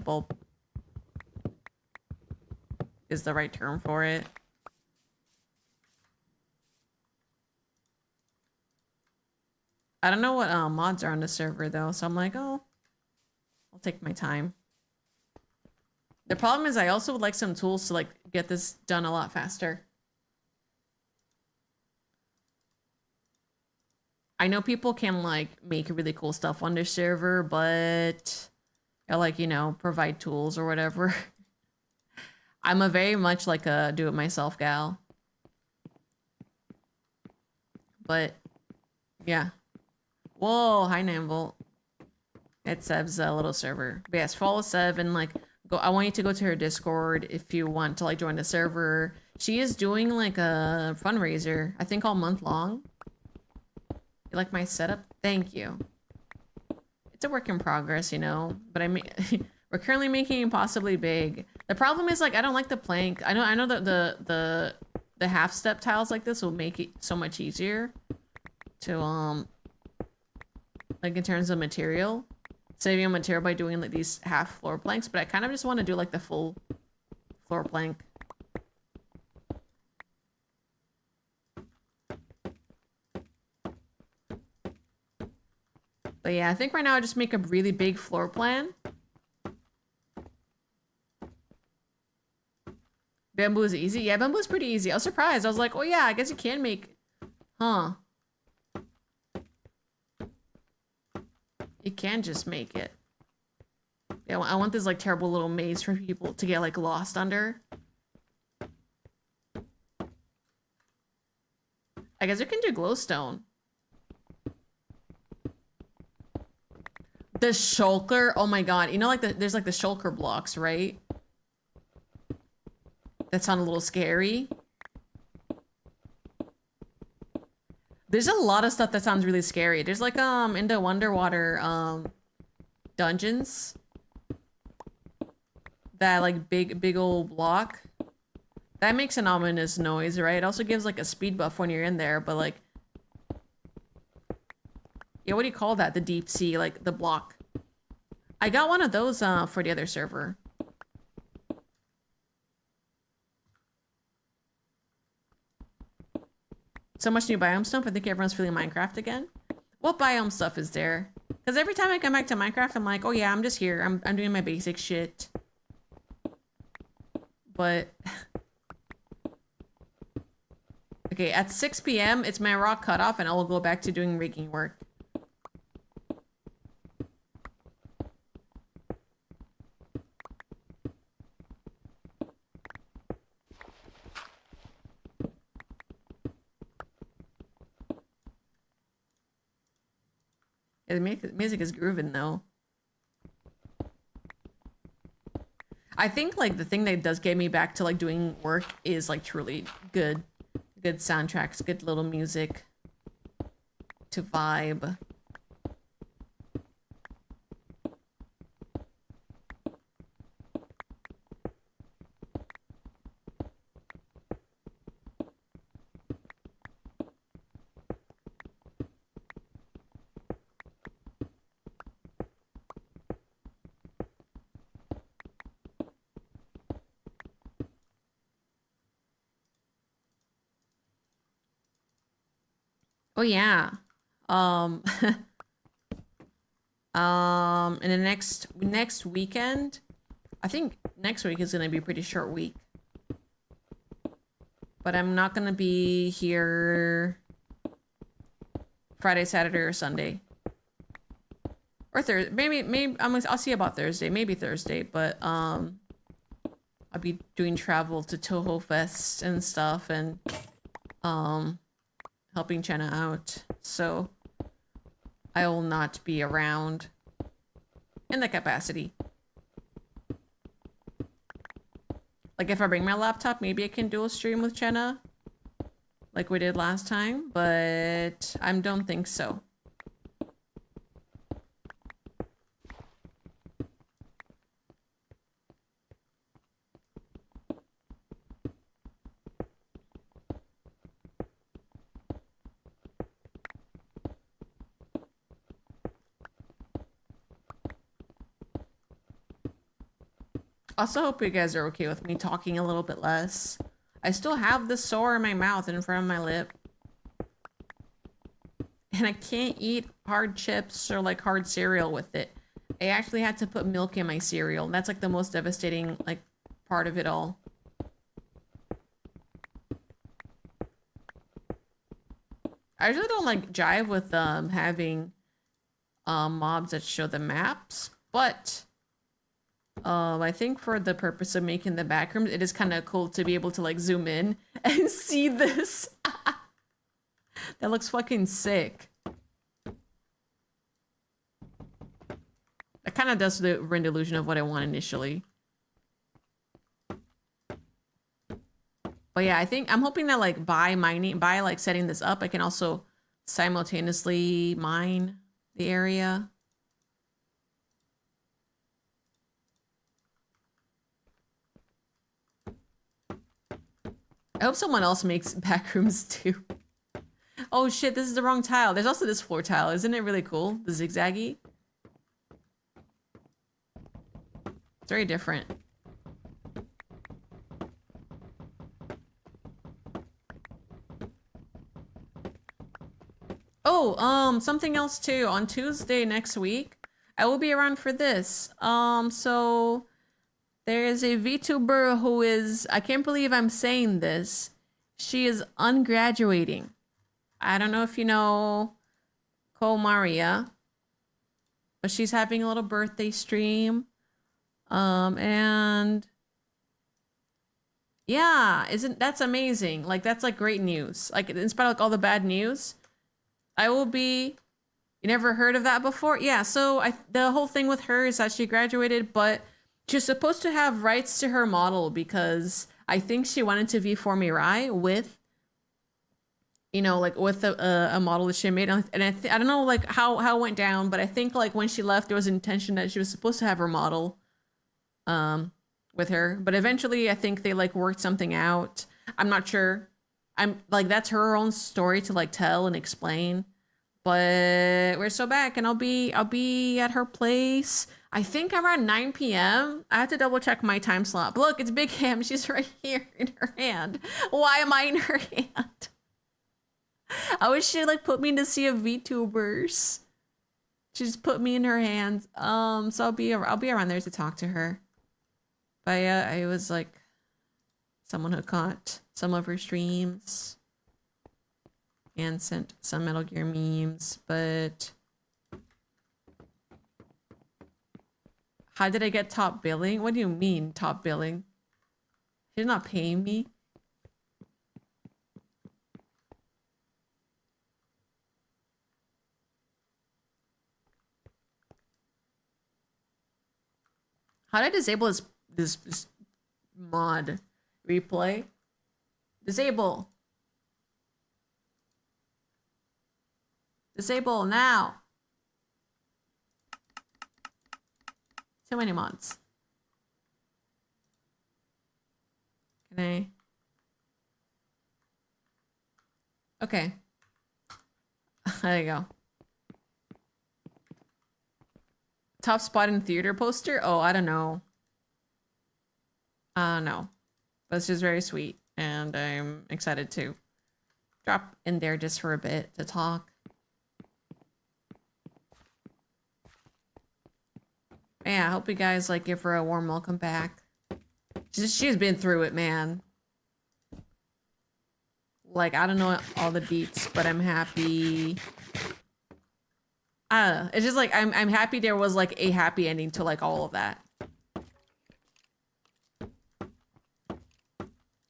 bulb is the right term for it. I don't know what mods are on the server though, so I'm like, oh, I'll take my time. The problem is I also would like some tools to like get this done a lot faster. I know people can like make really cool stuff on their server, but like, you know, provide tools or whatever. I'm a very much like a do-it-myself gal. But yeah. Whoa, hi Namble. It's Sev's little server. But yes, follow Sev and like go. I want you to go to her Discord if you want to like join the server. She is doing like a fundraiser, I think all month long. You like my setup? Thank you. It's a work in progress, you know, but I mean, we're currently making it possibly big. The problem is like I don't like the plank. I know that the half step tiles like this will make it so much easier to like in terms of material, saving on material by doing like these half floor planks, but I kind of just want to do like the full floor plank. But yeah, I think right now I just make a really big floor plan. Bamboo is easy. Yeah, bamboo is pretty easy. I was surprised. I was like, oh yeah, I guess you can make, huh? You can just make it. Yeah, I want this like terrible little maze for people to get like lost under. I guess you can do glowstone. The shulker, oh my god. You know, like there's like the shulker blocks, right? That sound a little scary. There's a lot of stuff that sounds really scary. There's like into underwater dungeons. That like big old block. That makes an ominous noise, right? It also gives like a speed buff when you're in there, but like, yeah, what do you call that? The deep sea, like the block. I got one of those for the other server. So much new biome stuff. I think everyone's feeling Minecraft again. What biome stuff is there? Because every time I come back to Minecraft, I'm like, oh yeah, I'm just here. I'm doing my basic shit. But okay, at 6 p.m. it's my rock cutoff, and I will go back to doing rigging work. Yeah, the music is grooving though. I think like the thing that does get me back to like doing work is like truly good soundtracks, good little music to vibe. Oh yeah. Um in the next weekend, I think next week is gonna be a pretty short week. But I'm not gonna be here Friday, Saturday, or Sunday. Or Thursday. Maybe I'll see about Thursday, maybe Thursday, but I'll be doing travel to Toho Fest and stuff, and helping Jenna out, so I will not be around in that capacity. Like if I bring my laptop, maybe I can do a stream with Jenna like we did last time, but I don't think so. Also hope you guys are okay with me talking a little bit less. I still have the sore in my mouth and in front of my lip. And I can't eat hard chips or like hard cereal with it. I actually had to put milk in my cereal. And that's like the most devastating like part of it all. I really don't like jive with having mobs that show the maps, but I think for the purpose of making the backrooms, it is kind of cool to be able to like zoom in and see this. That looks fucking sick. That kind of does the render illusion of what I want initially. But yeah, I think I'm hoping that like by like setting this up, I can also simultaneously mine the area. I hope someone else makes backrooms too. Oh shit, this is the wrong tile. There's also this floor tile. Isn't it really cool? The zigzaggy. It's very different. Oh, something else too. On Tuesday next week, I will be around for this. So there's a VTuber who is, I can't believe I'm saying this. She is ungraduating. I don't know if you know Ko Maria, but she's having a little birthday stream. And yeah, that's amazing. Like that's like great news. Like in spite of like all the bad news, I will be You never heard of that before? Yeah, so the whole thing with her is that she graduated, but she's supposed to have rights to her model because I think she went into V4 Mirai with, you know, like with a model that she made. And I don't know like how it went down, but I think like when she left, there was intention that she was supposed to have her model with her. But eventually I think they like worked something out. I'm not sure. I'm like, that's her own story to like tell and explain. But we're so back, and I'll be at her place, I think around 9 p.m. I have to double check my time slot. But look, it's Big Ham. She's right here in her hand. Why am I in her hand? I wish she'd like put me in to see a VTubers. She just put me in her hands. So I'll be around there to talk to her. But yeah, I was like someone who caught some of her streams and sent some Metal Gear memes, but how did I get top billing? What do you mean top billing? She's not paying me. How did I disable this mod replay? Disable. Disable now. Too many mods. Can I? Okay. There you go. Top spot in theater poster? Oh, I don't know. No. But it's just very sweet. And I'm excited to drop in there just for a bit to talk. Yeah, I hope you guys like give her a warm welcome back. She's been through it, man. Like, I don't know all the deets, but I'm happy. I don't know. It's just like I'm happy there was like a happy ending to like all of that.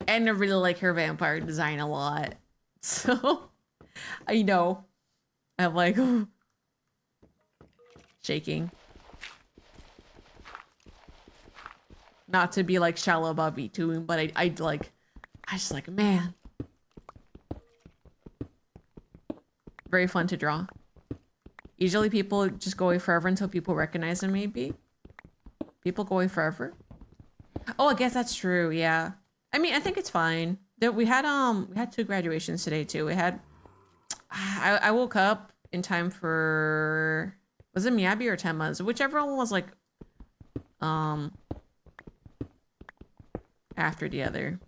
And I really like her vampire design a lot. So I know. I'm like shaking. Not to be like shallow about V2, but I just like, man. Very fun to draw. Usually people just go away forever until people recognize them, maybe. People go away forever. Oh, I guess that's true, yeah. I mean, I think it's fine. We had 2 graduations today too. We had I woke up in time for, was it Miyabi or Temma's? Whichever one was like after the other.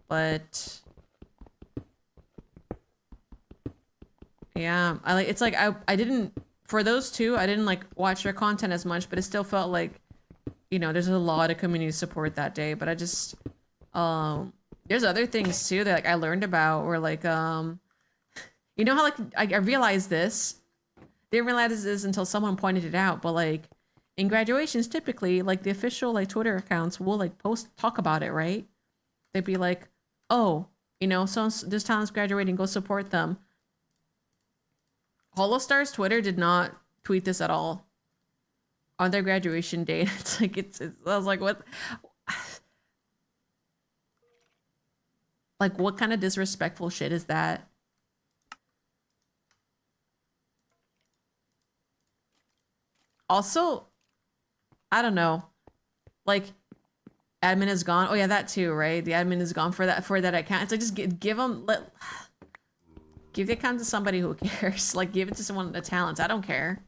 But yeah, it's like I didn't, for those 2, I didn't like watch their content as much, but it still felt like, you know, there's a lot of community support that day. But I just there's other things too that like I learned about, where like you know how like I realized this, didn't realize this until someone pointed it out, but like in graduations typically like the official like Twitter accounts will like talk about it, right? They'd be like, oh, you know, so this talent's graduating, go support them. Holostar's Twitter did not tweet this at all on their graduation date. It's like I was like, what? Like, what kind of disrespectful shit is that? Also, I don't know. Like, admin is gone. Oh yeah, that too, right? The admin is gone for that account. It's like, just give them, give the account to somebody who cares. Like, give it to someone with talents. I don't care.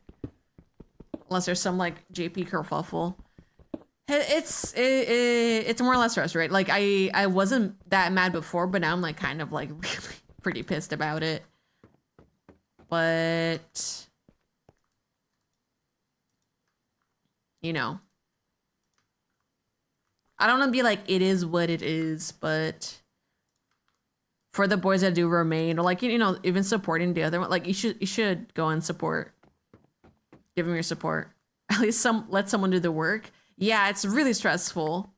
Unless there's some like JP kerfuffle. It's more or less frustrating. Like I wasn't that mad before, but now I'm like kind of like really pretty pissed about it. But you know, I don't want to be like, it is what it is, but for the boys that do remain, or like, you know, even supporting the other one, like you should go and support. Give them your support. At least let someone do the work. Yeah, it's really stressful.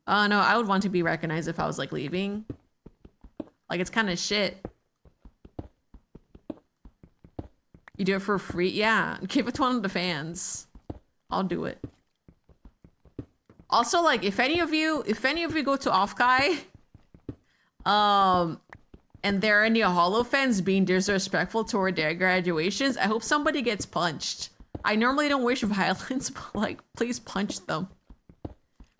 Oh no, I would want to be recognized if I was like leaving. Like, it's kind of shit. You do it for free? Yeah, give it to one of the fans. I'll do it. Also, like, if any of you go to Offkai, and there are any Holo fans being disrespectful toward their graduations, I hope somebody gets punched. I normally don't wish violence, but like, please punch them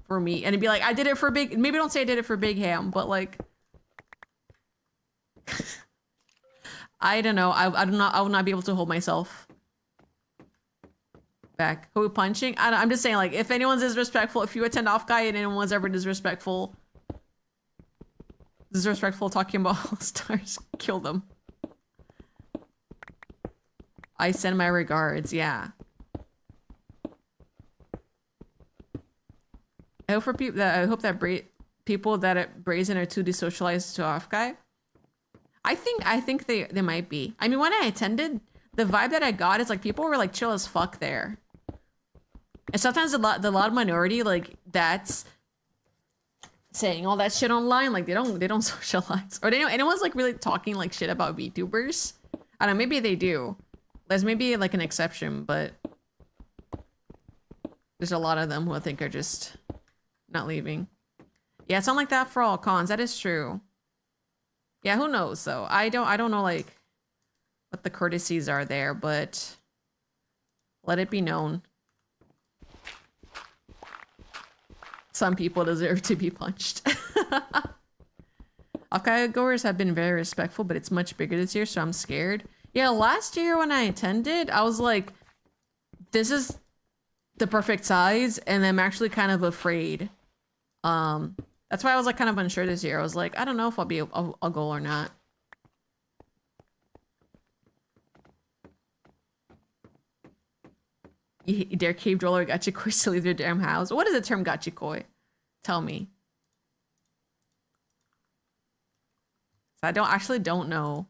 for me. And it'd be like, I did it for big, maybe don't say I did it for Big Ham, but like, I don't know. I will not be able to hold myself back. Who punching? I'm just saying, like, if anyone's disrespectful, if you attend Offkai and anyone's ever disrespectful talking about All Stars, kill them. I send my regards. Yeah. I hope for people that people that at Brazen are too desocialized to Offkai. I think they might be. I mean, when I attended, the vibe that I got is like people were like chill as fuck there. And sometimes the loud minority, like, that's saying all that shit online, like they don't socialize, or they know anyone's like really talking like shit about VTubers. I don't know, maybe they do. There's maybe like an exception, but there's a lot of them who I think are just not leaving. Yeah, it's not like that for all cons. That is true. Yeah, who knows though? I don't know like what the courtesies are there, but let it be known. Some people deserve to be punched. Offkai goers have been very respectful, but it's much bigger this year, so I'm scared. Yeah, last year when I attended, I was like, this is the perfect size, and I'm actually kind of afraid. That's why I was like kind of unsure this year. I was like, I don't know if I'll go or not. Their cave dweller gachikoi to leave their damn house. What is the term gachikoi? Tell me. I don't know.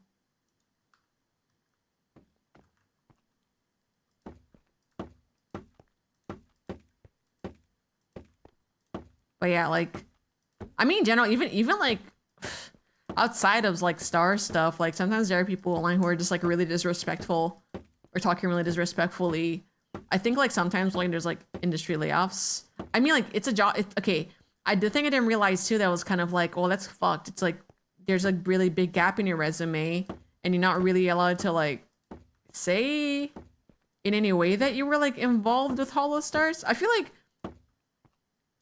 But yeah, like, I mean, in general, even like outside of like star stuff, like sometimes there are people online who are just like really disrespectful or talking really disrespectfully. I think like sometimes like there's like industry layoffs. I mean, like it's a job. Okay, the thing I didn't realize too that was kind of like, well, that's fucked. It's like there's a really big gap in your resume, and you're not really allowed to like say in any way that you were like involved with Holo Stars. I feel like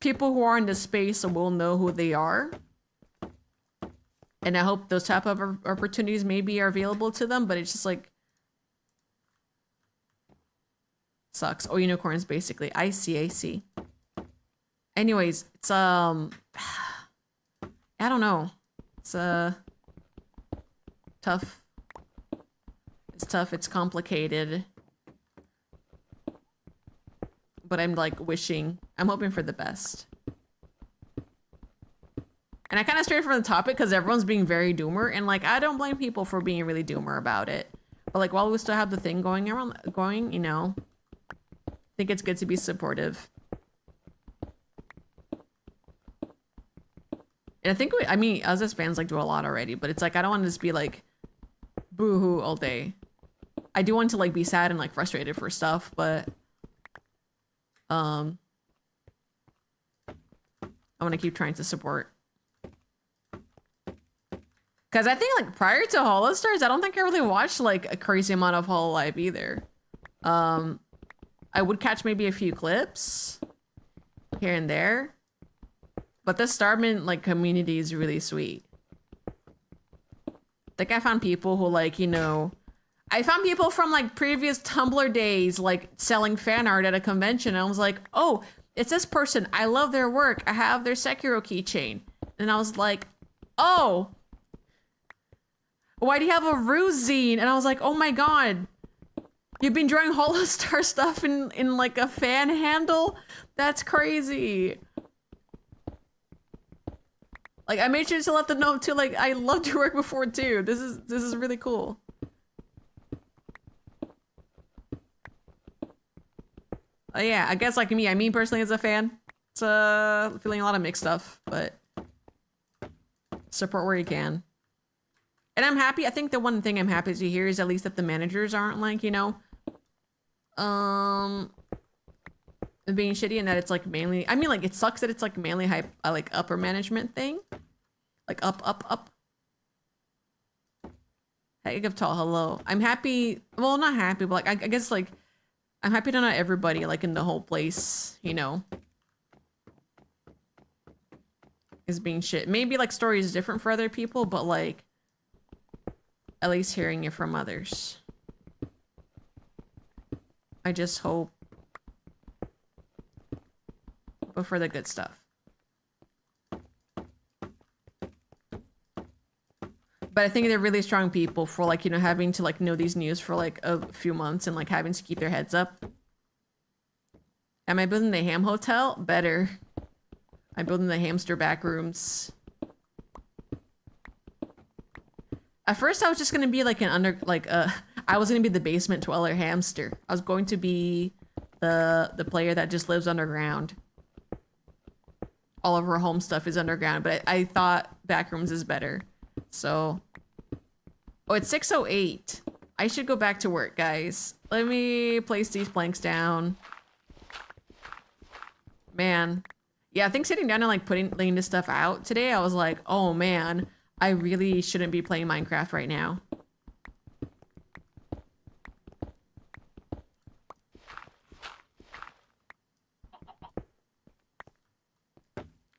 people who are in the space will know who they are, and I hope those type of opportunities maybe are available to them. But it's just like. Sucks. Oh, unicorns, basically. I see. Anyways, it's I don't know. It's tough. It's tough. It's complicated. But I'm like I'm hoping for the best. And I kind of strayed from the topic because everyone's being very doomer, and like I don't blame people for being really doomer about it. But like while we still have the thing going, you know. I think it's good to be supportive. And I think I mean, us as fans like do a lot already, but it's like I don't want to just be like boo-hoo all day. I do want to like be sad and like frustrated for stuff, but I want to keep trying to support. Cause I think like prior to Holo Stars, I don't think I really watched like a crazy amount of Holo Live either. I would catch maybe a few clips here and there, but the Starman like community is really sweet. Like I found people who like, you know, I found people from like previous Tumblr days, like selling fan art at a convention. I was like, oh, it's this person. I love their work. I have their Sekiro keychain. And I was like, oh, why do you have a Ruse zine? And I was like, oh my God. You've been drawing Holo Star stuff in like a fan handle? That's crazy. Like I made sure to let them know too, like I loved your work before too. This is really cool. Yeah, I guess like me, I mean personally as a fan, it's feeling a lot of mixed stuff, but support where you can. And I'm happy. I think the one thing I'm happy to hear is at least that the managers aren't like, you know, being shitty, and that it's like mainly, I mean, like it sucks that it's like mainly like upper management thing. Like up. Hey, give tall hello. I'm happy. Well, not happy, but like I guess like I'm happy to not everybody like in the whole place, you know, is being shit. Maybe like story is different for other people, but like at least hearing it from others. I just hope, but for the good stuff. But I think they're really strong people for like, you know, having to like know these news for like a few months and like having to keep their heads up. Am I building the ham hotel? Better. I'm building the hamster back rooms. At first I was just gonna be like I was gonna be the basement dweller hamster. I was going to be the player that just lives underground. All of her home stuff is underground, but I thought backrooms is better. So, oh, it's 6:08. I should go back to work, guys. Let me place these planks down. Man. Yeah, I think sitting down and like laying this stuff out today, I was like, oh man, I really shouldn't be playing Minecraft right now.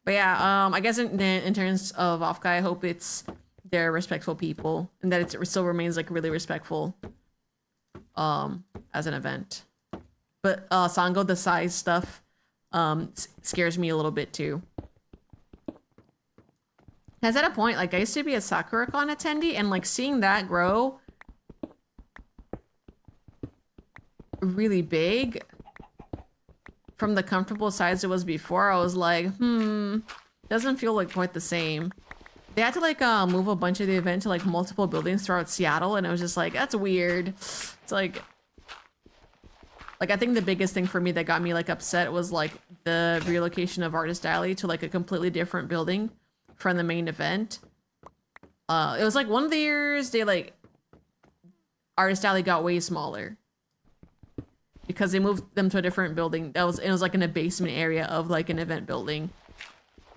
But yeah, I guess in terms of Offguy, I hope they're respectful people and that it still remains like really respectful as an event. But Sango, the size stuff scares me a little bit too. Because at a point, like I used to be a SakuraCon attendee, and like seeing that grow really big from the comfortable size it was before, I was like, doesn't feel like quite the same. They had to like move a bunch of the event to like multiple buildings throughout Seattle, and I was just like, that's weird. It's like I think the biggest thing for me that got me like upset was like the relocation of Artist Alley to like a completely different building from the main event. It was like one of the years they like Artist Alley got way smaller because they moved them to a different building. It was like in a basement area of like an event building,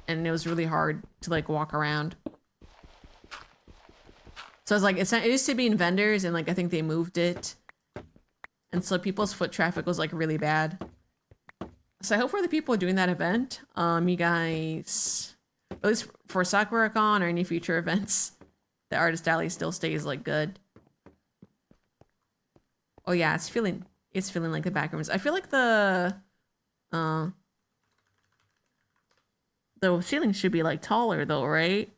and it was really hard to like walk around. So it's like it used to be in vendors, and like I think they moved it, and so people's foot traffic was like really bad. So I hope for the people doing that event, you guys, at least for SakuraCon or any future events, the Artist Alley still stays like good. Oh yeah, it's feeling like the back rooms. I feel like the ceiling should be like taller though, right?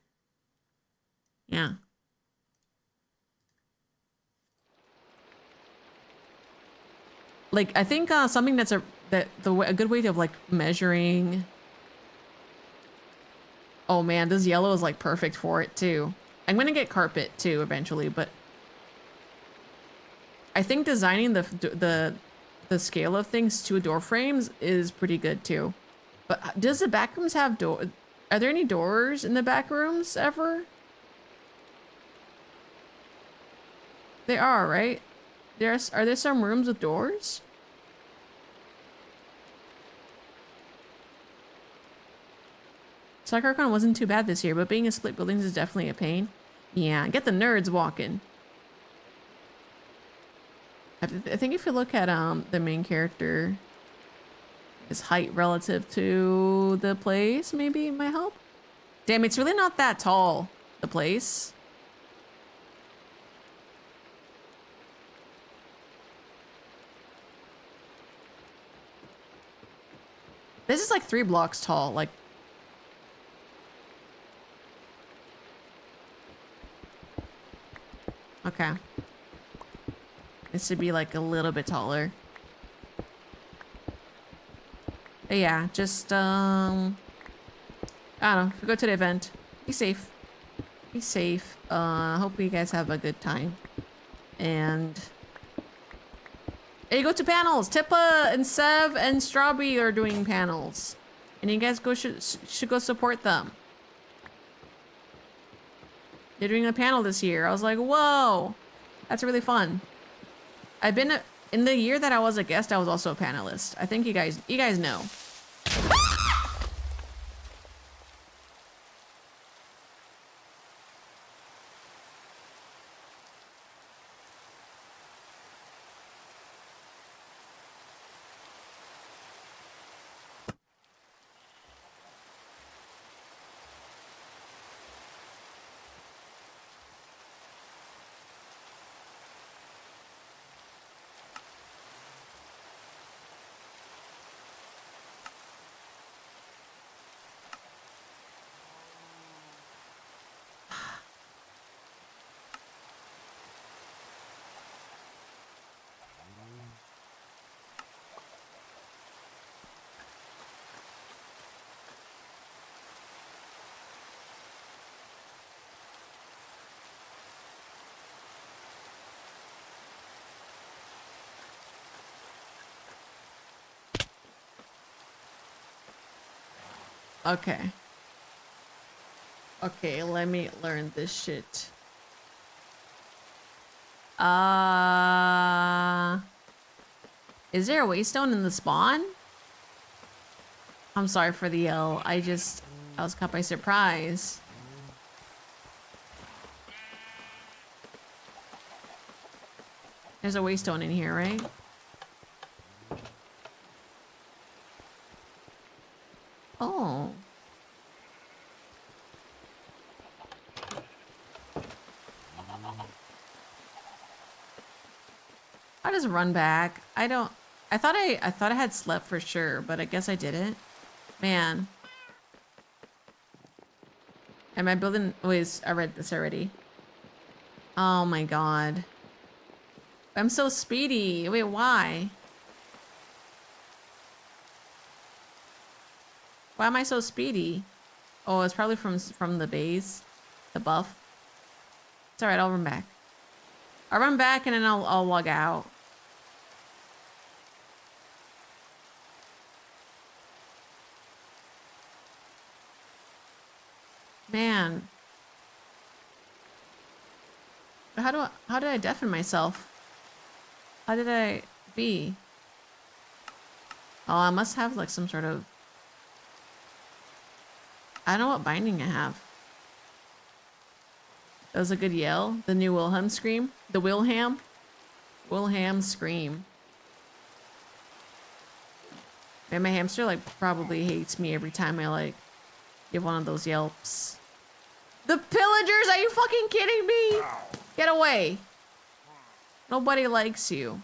Yeah. Like I think something that's a good way of like measuring. Oh man, this yellow is like perfect for it too. I'm gonna get carpet too eventually, but I think designing the scale of things to door frames is pretty good too. But does the back rooms have door? Are there any doors in the back rooms ever? They are, right? Are there some rooms with doors? SakuraCon wasn't too bad this year, but being in split buildings is definitely a pain. Yeah, get the nerds walking. I think if you look at the main character, his height relative to the place, maybe it might help. Damn, it's really not that tall, the place. This is like 3 blocks tall, like. Okay. This should be like a little bit taller. But yeah, just I don't know, if we go to the event, be safe. Be safe. Hope you guys have a good time. And hey, you go to panels. Tippa and Sev and Strawberry are doing panels. And you guys should go support them. You're doing a panel this year. I was like, whoa, that's really fun. I've been in the year that I was a guest, I was also a panelist. I think you guys know. Okay. Okay, let me learn this shit. Is there a waystone in the spawn? I'm sorry for the yell. I was caught by surprise. There's a waystone in here, right? Oh. I just run back. I thought I had slept for sure, but I guess I didn't. Man. Am I building? Wait, I read this already. Oh my god. I'm so speedy. Wait, why? Why am I so speedy? Oh, it's probably from the base, the buff. It's alright, I'll run back. I'll run back and then I'll log out. Man. How did I deafen myself? How did I be? Oh, I must have like some sort of, I don't know what binding I have. That was a good yell. The new Wilhelm scream. The Wilhelm scream. And my hamster like probably hates me every time I like give one of those yelps. The pillagers, are you fucking kidding me? Get away. Nobody likes you.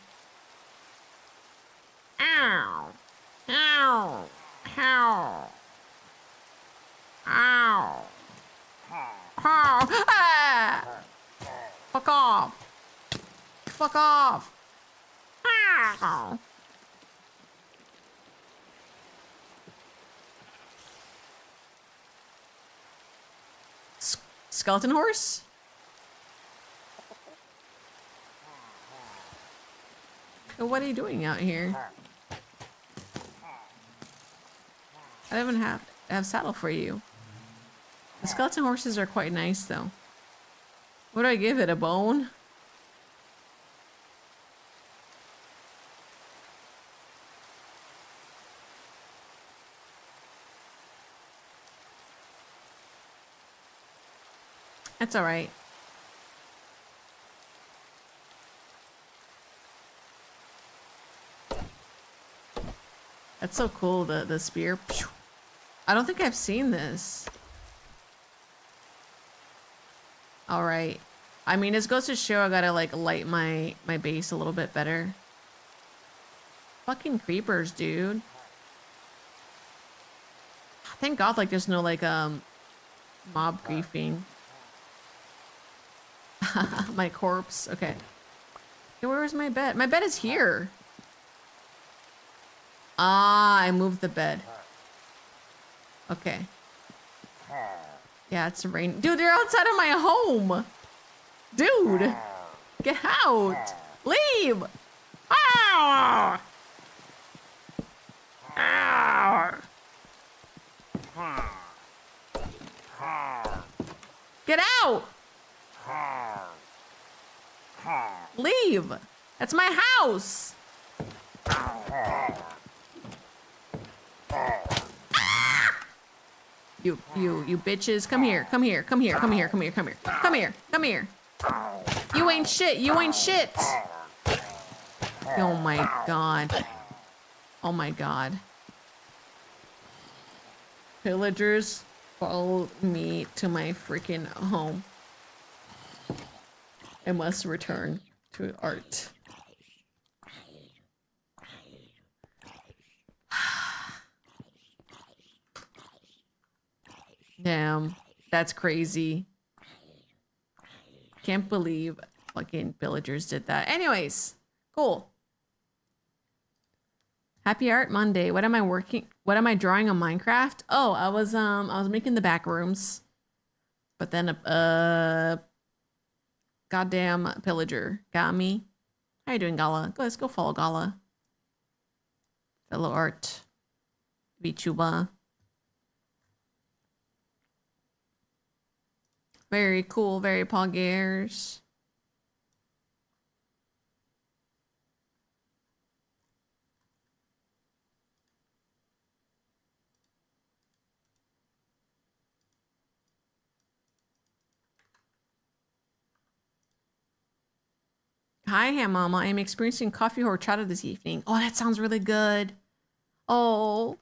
Ow. Ow. Ow. Ow. Ow. Ah. Fuck off. Fuck off. Ow. Skeleton horse? What are you doing out here? I don't even have saddle for you. The skeleton horses are quite nice though. What do I give it? A bone? That's all right. That's so cool, the spear. I don't think I've seen this. All right. I mean, this goes to show I gotta like light my base a little bit better. Fucking creepers, dude. Thank God, like there's no like mob griefing. My corpse. Okay. Okay, where is my bed? My bed is here. Ah, I moved the bed. Okay. Yeah, it's raining. Dude, they're outside of my home. Dude, get out. Leave. Ah! Ah! Get out. Leave! That's my house! You bitches. Come here, come here, come here, come here, come here, come here. Come here, come here. You ain't shit, you ain't shit! Oh my god. Oh my god. Pillagers, follow me to my freaking home. I must return to art. Damn, that's crazy. Can't believe fucking villagers did that. Anyways, cool. Happy Art Monday. What am I drawing on Minecraft? Oh, I was making the back rooms. But then a goddamn pillager got me. How you doing, Gala? Let's go follow Gala. Fellow art. VTuber. Very cool, very poggers. Hi, Ham Mama. I am experiencing coffee horchata this evening. Oh, that sounds really good. Oh.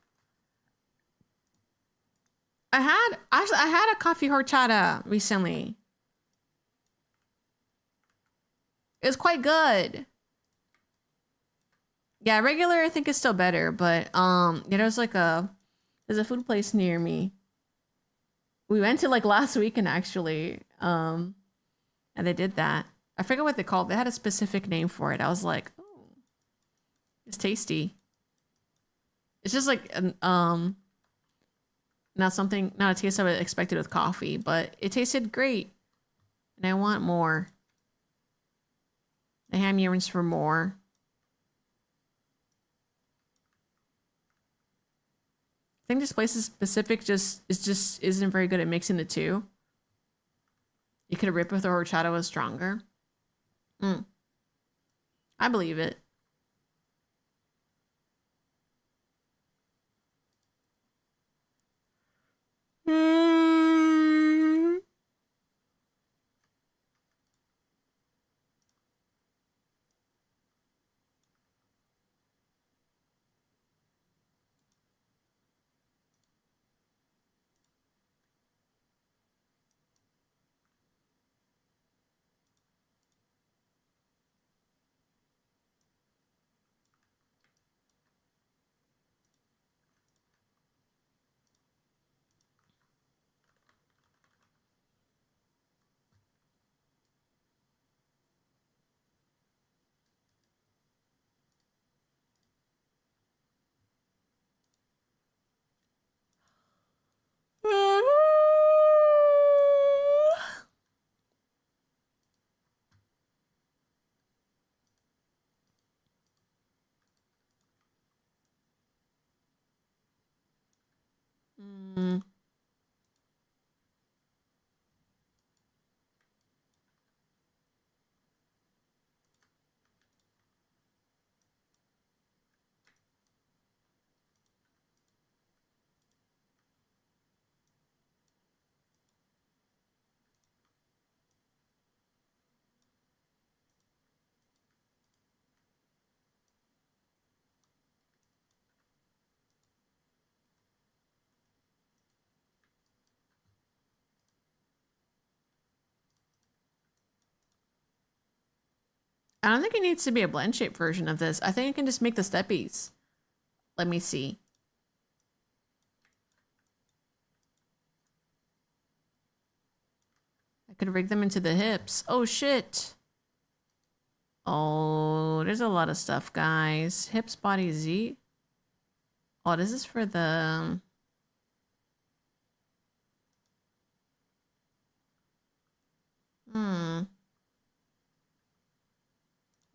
I had a coffee horchata recently. It was quite good. Yeah, regular I think is still better, but yeah, there's a food place near me. We went to like last weekend actually. And they did that. I forget what they called. They had a specific name for it. I was like, oh, it's tasty. It's just like not a taste I would expected with coffee, but it tasted great. And I want more. I have yearns for more. I think this place is specific just isn't very good at mixing the two. You could have ripped if the horchata was stronger. I believe it. I don't think it needs to be a blend shape version of this. I think I can just make the steppies. Let me see. I could rig them into the hips. Oh, shit. Oh, there's a lot of stuff, guys. Hips, body, Z. Oh, this is for the...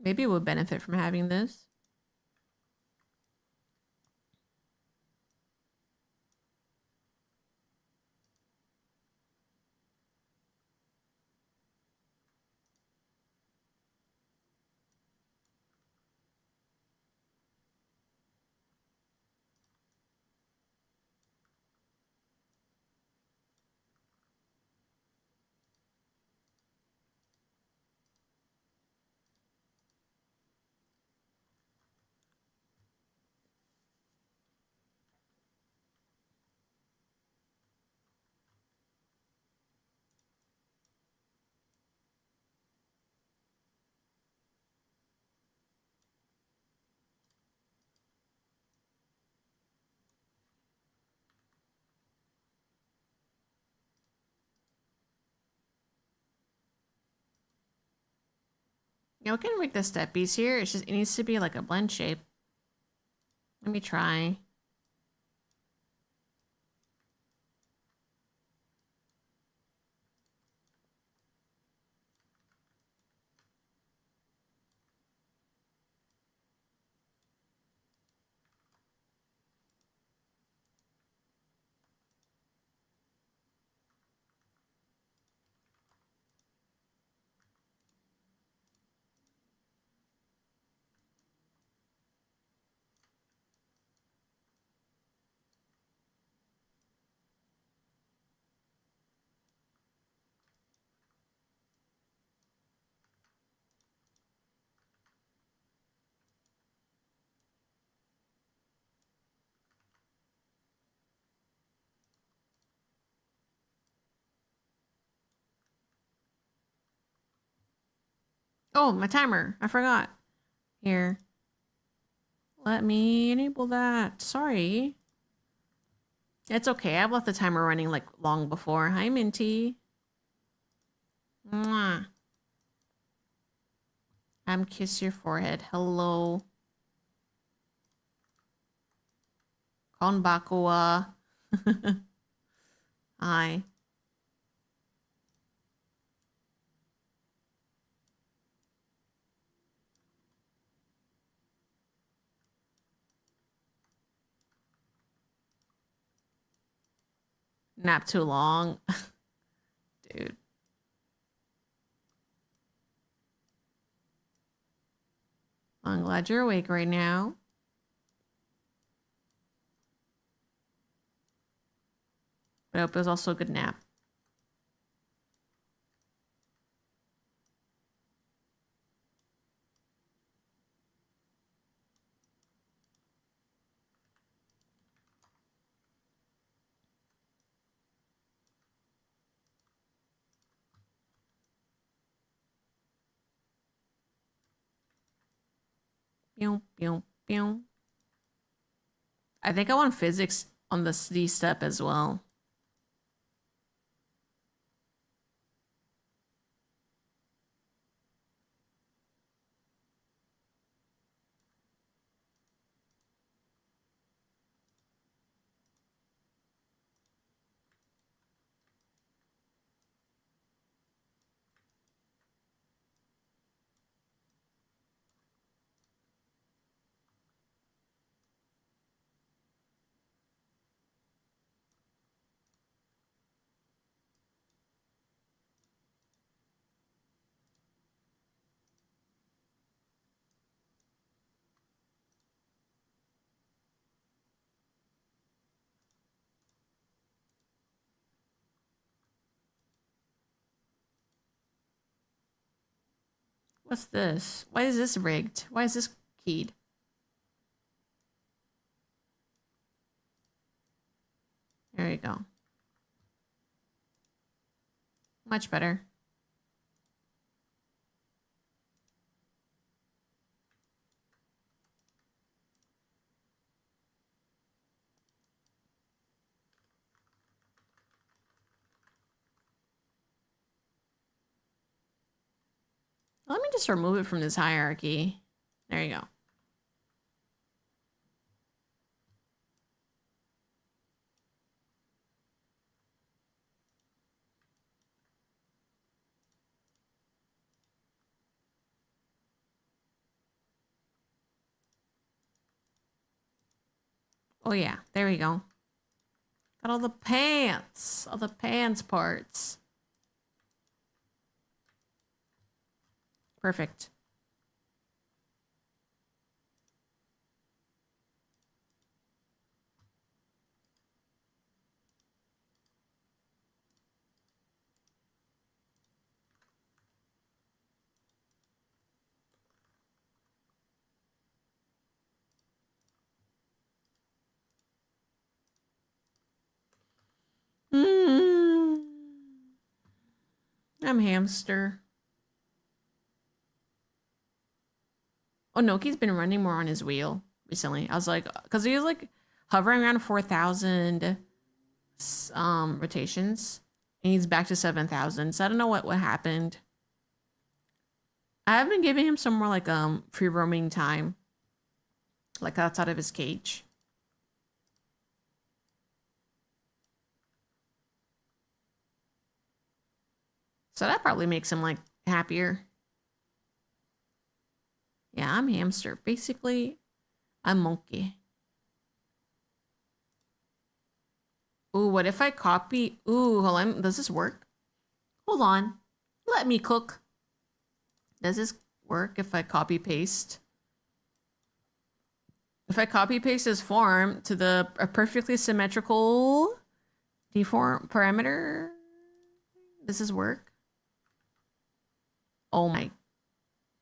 Maybe it would benefit from having this. Yeah, we can make the step easier. It's just, it needs to be like a blend shape. Let me try. Oh, my timer. I forgot. Here. Let me enable that. Sorry. It's okay. I've left the timer running like long before. Hi, Minty. Mwah. I'm kiss your forehead. Hello. Konbakuwa. Hi. Nap too long. Dude. I'm glad you're awake right now. But I hope it was also a good nap. Pew, pew, pew. I think I want physics on the D step as well. What's this? Why is this rigged? Why is this keyed? There you go. Much better. Let me just remove it from this hierarchy. There you go. Oh yeah, there we go. Got all the pants parts. Perfect. Mm. I'm hamster. Oh, Noki's been running more on his wheel recently. I was like, because he was like hovering around 4,000 rotations, and he's back to 7,000. So I don't know what happened. I have been giving him some more like free roaming time, like outside of his cage. So that probably makes him like happier. Yeah, I'm hamster. Basically, I'm monkey. Ooh, what if I copy? Ooh, hold on. Does this work? Hold on. Let me cook. Does this work if I copy paste? If I copy paste this form to the a perfectly symmetrical deform parameter, does this work? Oh my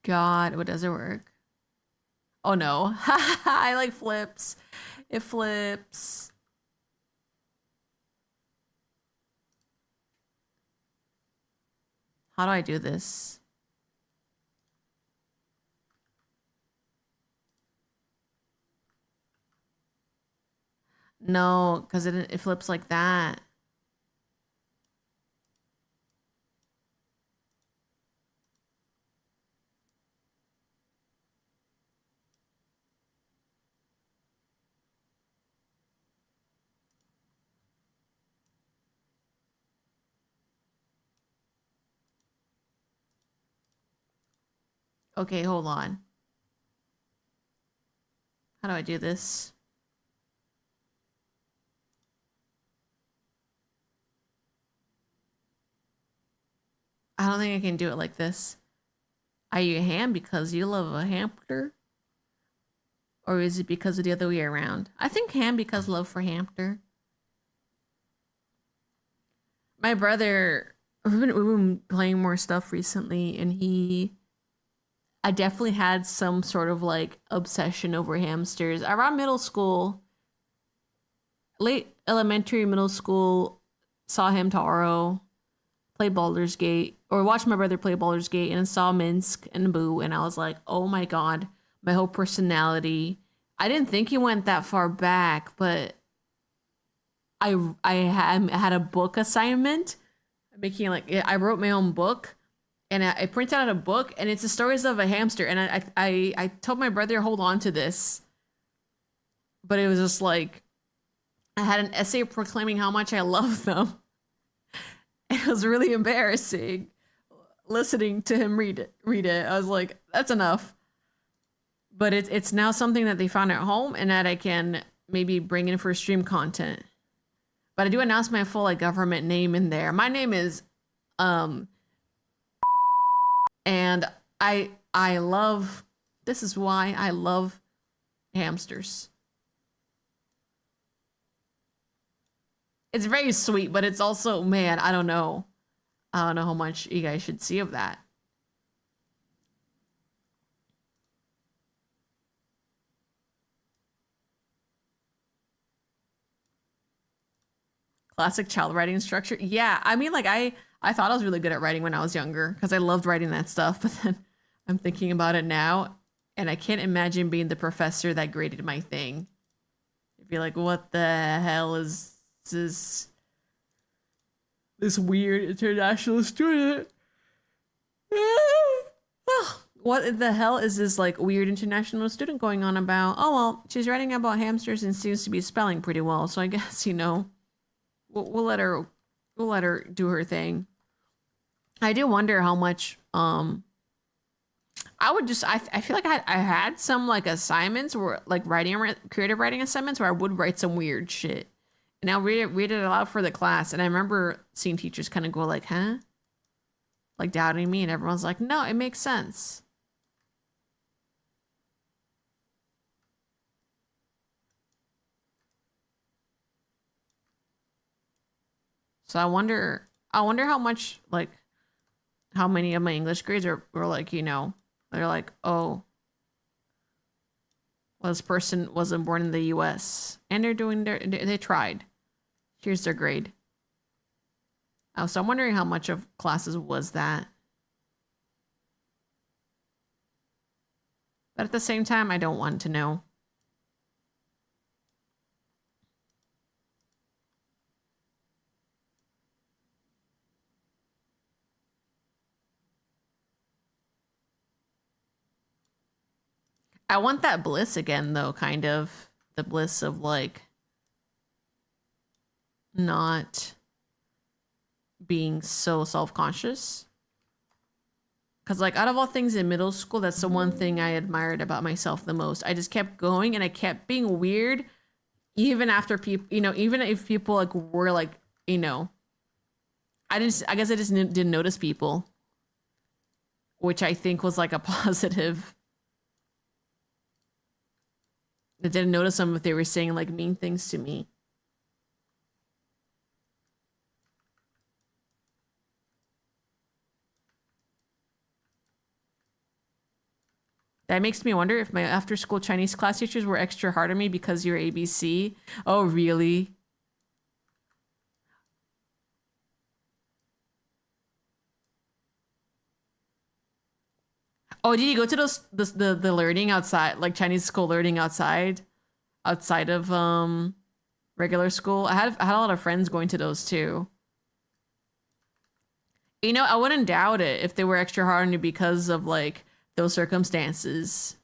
god, what does it work? Oh no. I like flips. It flips. How do I do this? No, because it flips like that. Okay, hold on. How do I do this? I don't think I can do it like this. Are you ham because you love a hamster? Or is it because of the other way around? I think ham because love for hamster. My brother, we've been playing more stuff recently, and I definitely had some sort of like obsession over hamsters. Around middle school, late elementary, middle school, saw him Taro play Baldur's Gate, or watched my brother play Baldur's Gate, and saw Minsk and Boo, and I was like, oh my god, my whole personality. I didn't think he went that far back, but I had a book assignment, making like I wrote my own book, and I printed out a book, and it's the stories of a hamster, and I told my brother hold on to this, but it was just like I had an essay proclaiming how much I love them. It was really embarrassing listening to him read it. I was like, that's enough. But it's now something that they found at home, and that I can maybe bring in for stream content. But I do announce my full like government name in there. My name is and I love, this is why I love hamsters. It's very sweet, but it's also, man, I don't know. I don't know how much you guys should see of that. Classic child writing structure. Yeah, I mean, like I thought I was really good at writing when I was younger because I loved writing that stuff. But then I'm thinking about it now, and I can't imagine being the professor that graded my thing. I'd be like, what the hell is this weird international student? What the hell is this like weird international student going on about? Oh well, she's writing about hamsters and seems to be spelling pretty well, so I guess, you know, we'll let her do her thing. I do wonder how much I would just I feel like I had some like assignments where like creative writing assignments where I would write some weird shit, and I'll read it aloud for the class, and I remember seeing teachers kind of go like, huh, like doubting me, and everyone's like, no, it makes sense. So I wonder how much like how many of my English grades were like, you know, they're like, oh, well, this person wasn't born in the US, and they're doing they tried. Here's their grade. Oh, so I'm wondering how much of classes was that. But at the same time, I don't want to know. I want that bliss again, though, kind of. The bliss of, like, not being so self-conscious. Because, like, out of all things in middle school, that's the one thing I admired about myself the most. I just kept going and I kept being weird, even after people, you know, even if people, like, were, like, you know, I guess I just didn't notice people, which I think was, like, a positive. I didn't notice them if they were saying, like, mean things to me. That makes me wonder if my after-school Chinese class teachers were extra hard on me because you're ABC. Oh, really? Oh, did you go to the learning outside, like Chinese school learning outside of regular school? I had a lot of friends going to those too. You know, I wouldn't doubt it if they were extra hard on you because of like those circumstances.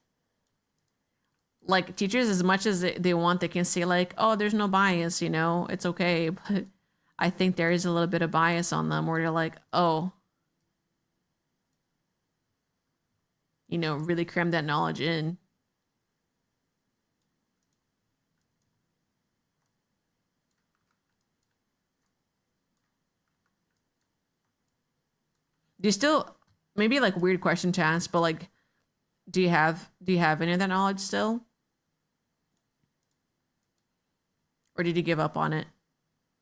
Like teachers, as much as they want, they can say like, "Oh, there's no bias," you know, it's okay. But I think there is a little bit of bias on them, where they're like, "Oh, you know, really cram that knowledge in." Do you still, maybe like weird question to ask, but like, do you have any of that knowledge still, or did you give up on it?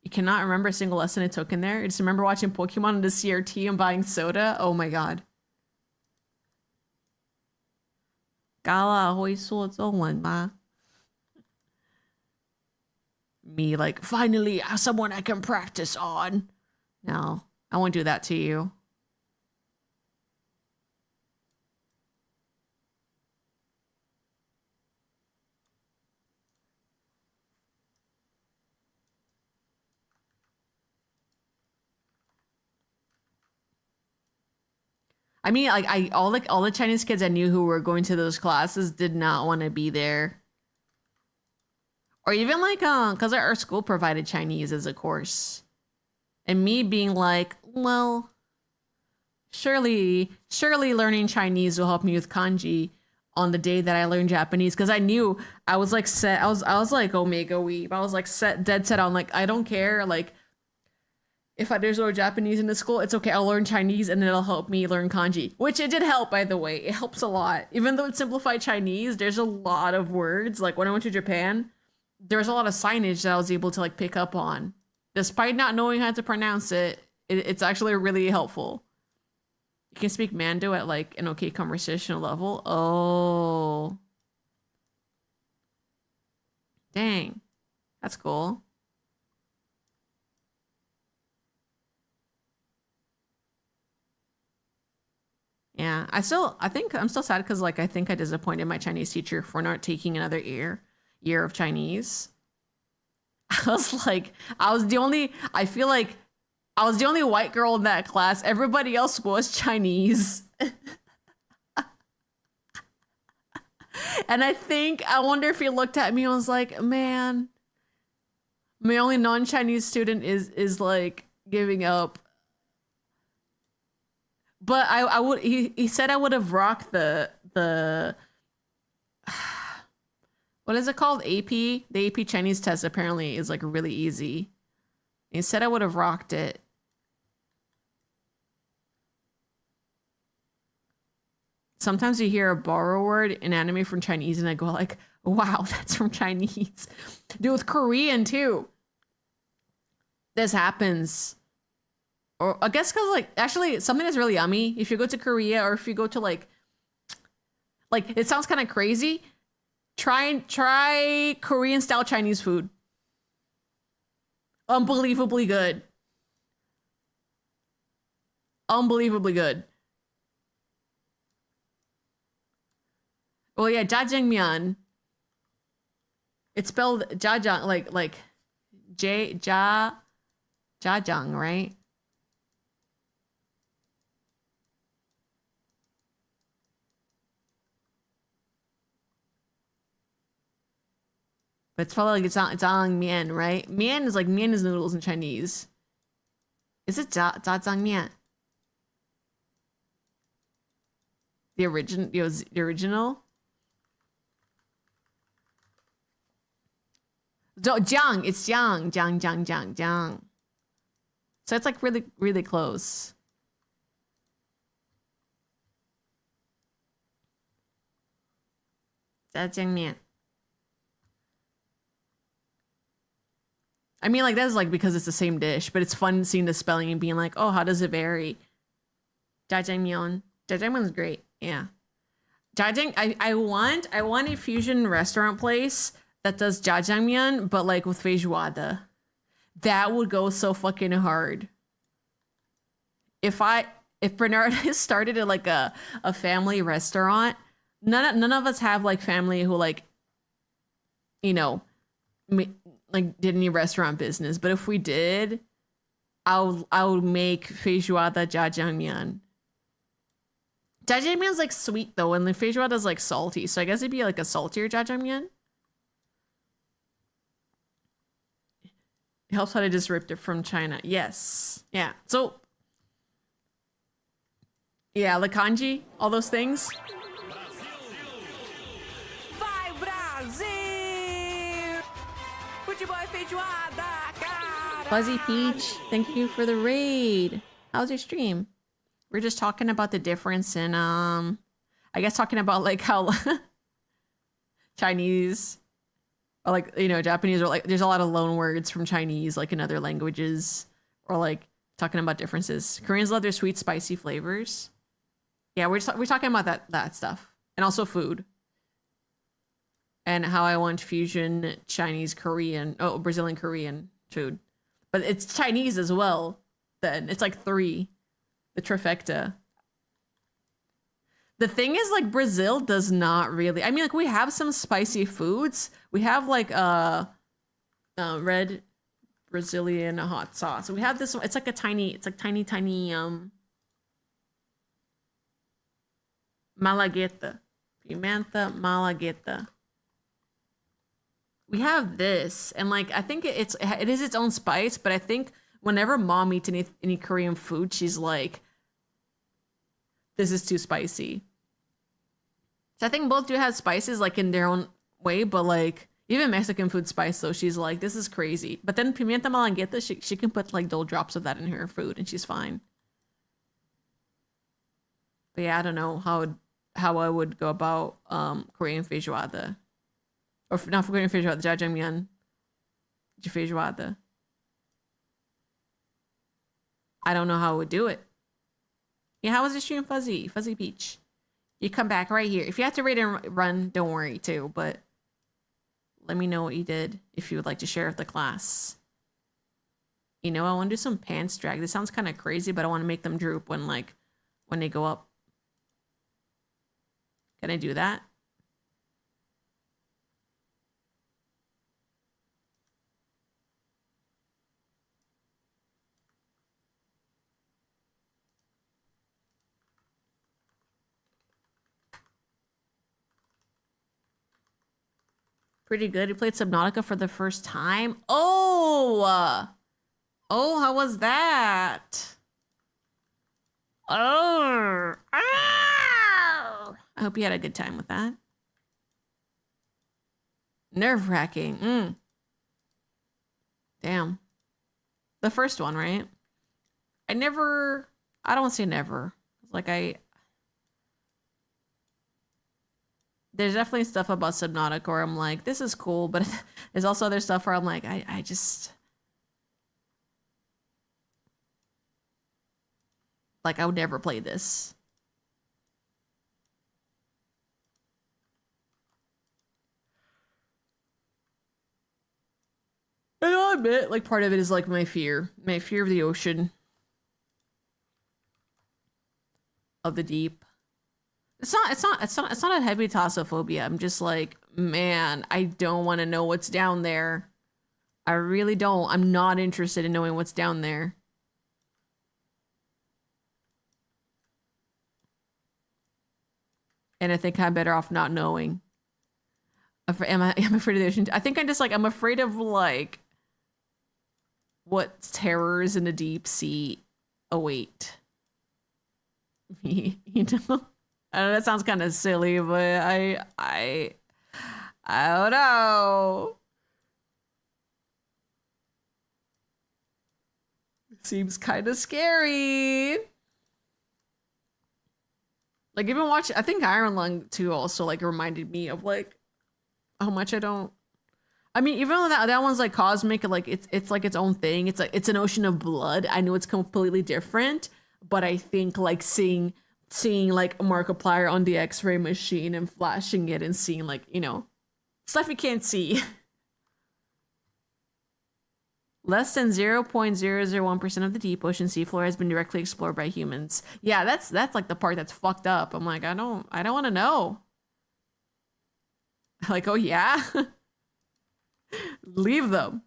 You cannot remember a single lesson it took in there. I just remember watching Pokemon on the CRT and buying soda. Oh my god. 嘎啦会说中文吗? Me like, finally, someone I can practice on. No, I won't do that to you. I mean, like all the Chinese kids I knew who were going to those classes did not want to be there. Or even like because our school provided Chinese as a course. And me being like, well, surely learning Chinese will help me with kanji on the day that I learned Japanese, because I knew I was like set. I was like Omega Weeb. I was like dead set on like I don't care, like if there's no Japanese in the school, it's okay. I'll learn Chinese and it'll help me learn kanji, which it did help, by the way. It helps a lot. Even though it's simplified Chinese, there's a lot of words. Like when I went to Japan, there's a lot of signage that I was able to like pick up on. Despite not knowing how to pronounce it, it's actually really helpful. You can speak Mando at like an okay conversational level. Oh. Dang. That's cool. Yeah, I think I'm still sad because like I think I disappointed my Chinese teacher for not taking another year of Chinese. I feel like I was the only white girl in that class. Everybody else was Chinese. And I wonder if he looked at me and was like, man, my only non-Chinese student is like giving up. But I would he said I would have rocked the what is it called? AP? The AP Chinese test apparently is like really easy. He said I would have rocked it. Sometimes you hear a borrow word in anime from Chinese and I go like, wow, that's from Chinese. Dude, with Korean too. This happens. Or I guess because like actually something that's really yummy, if you go to Korea or if you go to like it sounds kind of crazy, try Korean style Chinese food. Unbelievably good. Unbelievably good. Well, yeah, jjajangmyeon. It's spelled jajang like j ja jajang, right? But it's probably like it's zhang mian, right? Mian is noodles in Chinese. Is it zhang mian? The original. No, jiang. It's jiang. So it's like really, really close. Jajangmian. I mean, like, that's like because it's the same dish, but it's fun seeing the spelling and being like, oh, how does it vary? Jajangmyeon. Jajangmyeon's great. Yeah. Jajang. I want a fusion restaurant place that does jajangmyeon, but like with feijoada. That would go so fucking hard. If Bernard has started at like a family restaurant, none of us have like family who like, you know, like did any restaurant business. But if we did, I would make feijoada jajangmyeon. Jajangmyeon's like sweet though, and the feijoada's like salty. So I guess it'd be like a saltier jajangmyeon. It helps how they just ripped it from China. Yes. Yeah. So yeah, the kanji, all those things. Vai, Brasil! Futebol é feijoada, cara! Fuzzy Peach, thank you for the raid. How's your stream? We're just talking about the difference in, I guess talking about like how Chinese or like, you know, Japanese, or like there's a lot of loan words from Chinese like in other languages, or like talking about differences. Koreans love their sweet, spicy flavors. Yeah, we're talking about that stuff, and also food, and how I want fusion Chinese, Korean, Brazilian, Korean food, but it's Chinese as well. Then it's like 3, the trifecta. The thing is, like, Brazil does not really. I mean, like, we have some spicy foods. We have like red Brazilian hot sauce. We have this one. It's like tiny malagueta, pimenta malagueta. We have this, and like I think it is its own spice, but I think whenever mom eats any Korean food, she's like, this is too spicy. So I think both do have spices like in their own way, but like even Mexican food spice though, she's like, this is crazy. But then pimienta malagueta, she can put like little drops of that in her food and she's fine. But yeah, I don't know how I would go about Korean feijoada. Or not for Korean feijoada, jajangmyeon. Feijoada. I don't know how I would do it. Yeah, how was the stream, Fuzzy Peach? You come back right here. If you have to rate and run, don't worry too, but let me know what you did if you would like to share with the class. You know, I want to do some pants drag. This sounds kind of crazy, but I want to make them droop when they go up. Can I do that? Pretty good. You played Subnautica for the first time. Oh, how was that? Oh, I hope you had a good time with that. Nerve-wracking. Damn. The first one, right? I don't want to say never. Like there's definitely stuff about Subnautica where I'm like, this is cool, but there's also other stuff where I'm like, I just like I would never play this. And I'll admit, like part of it is like my fear of the ocean, of the deep. It's not a heavy tassophobia. I'm just like, man, I don't want to know what's down there. I really don't. I'm not interested in knowing what's down there. And I think I'm better off not knowing. I'm afraid of the ocean. I think I'm just like, I'm afraid of like what terrors in the deep sea await me, you know? I know that sounds kind of silly, but I don't know. Seems kind of scary. Like even watch, I think Iron Lung too also like reminded me of like how much I don't. I mean, even though that one's like cosmic, like it's like its own thing. It's like it's an ocean of blood. I know it's completely different, but I think like seeing like Markiplier on the X-ray machine and flashing it and seeing like, you know, stuff you can't see. Less than 0.001% of the deep ocean seafloor has been directly explored by humans. Yeah, that's like the part that's fucked up. I'm like, I don't want to know. Like, oh yeah? Leave them.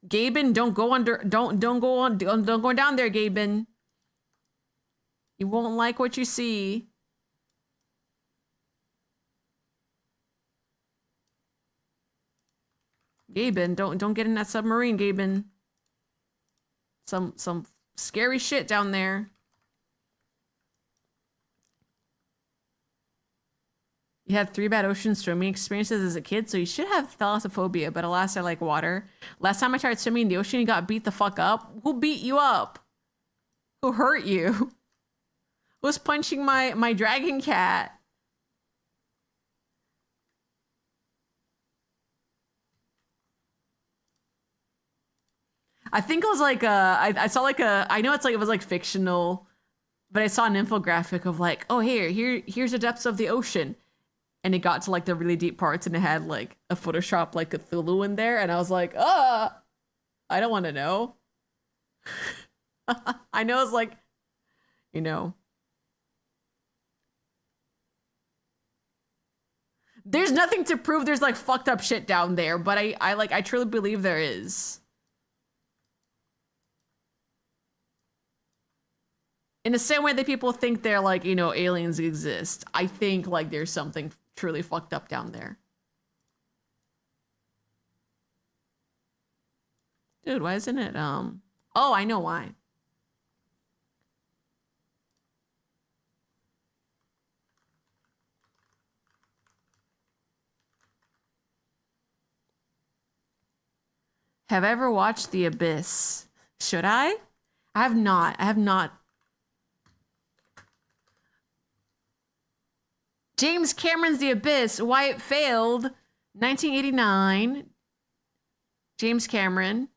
Gaben, don't go under, don't go on, don't go down there, Gaben. You won't like what you see. Gaben, don't get in that submarine, Gaben. Some scary shit down there. You had 3 bad ocean swimming experiences as a kid, so you should have thalassophobia, but alas, I like water. Last time I tried swimming in the ocean, you got beat the fuck up. Who beat you up? Who hurt you? Who was punching my dragon cat? I think it was like I saw like I know it's like it was like fictional, but I saw an infographic of like, oh here's the depths of the ocean. And it got to like the really deep parts and it had like a Photoshop like Cthulhu in there, and I was like, I don't want to know. I know it's like, you know. There's nothing to prove there's like fucked up shit down there, but I truly believe there is. In the same way that people think they're like, you know, aliens exist, I think like there's something truly fucked up down there. Dude, why isn't it oh, I know why. Have I ever watched The Abyss? Should I? I have not. I have not. James Cameron's The Abyss, why it failed. 1989. James Cameron.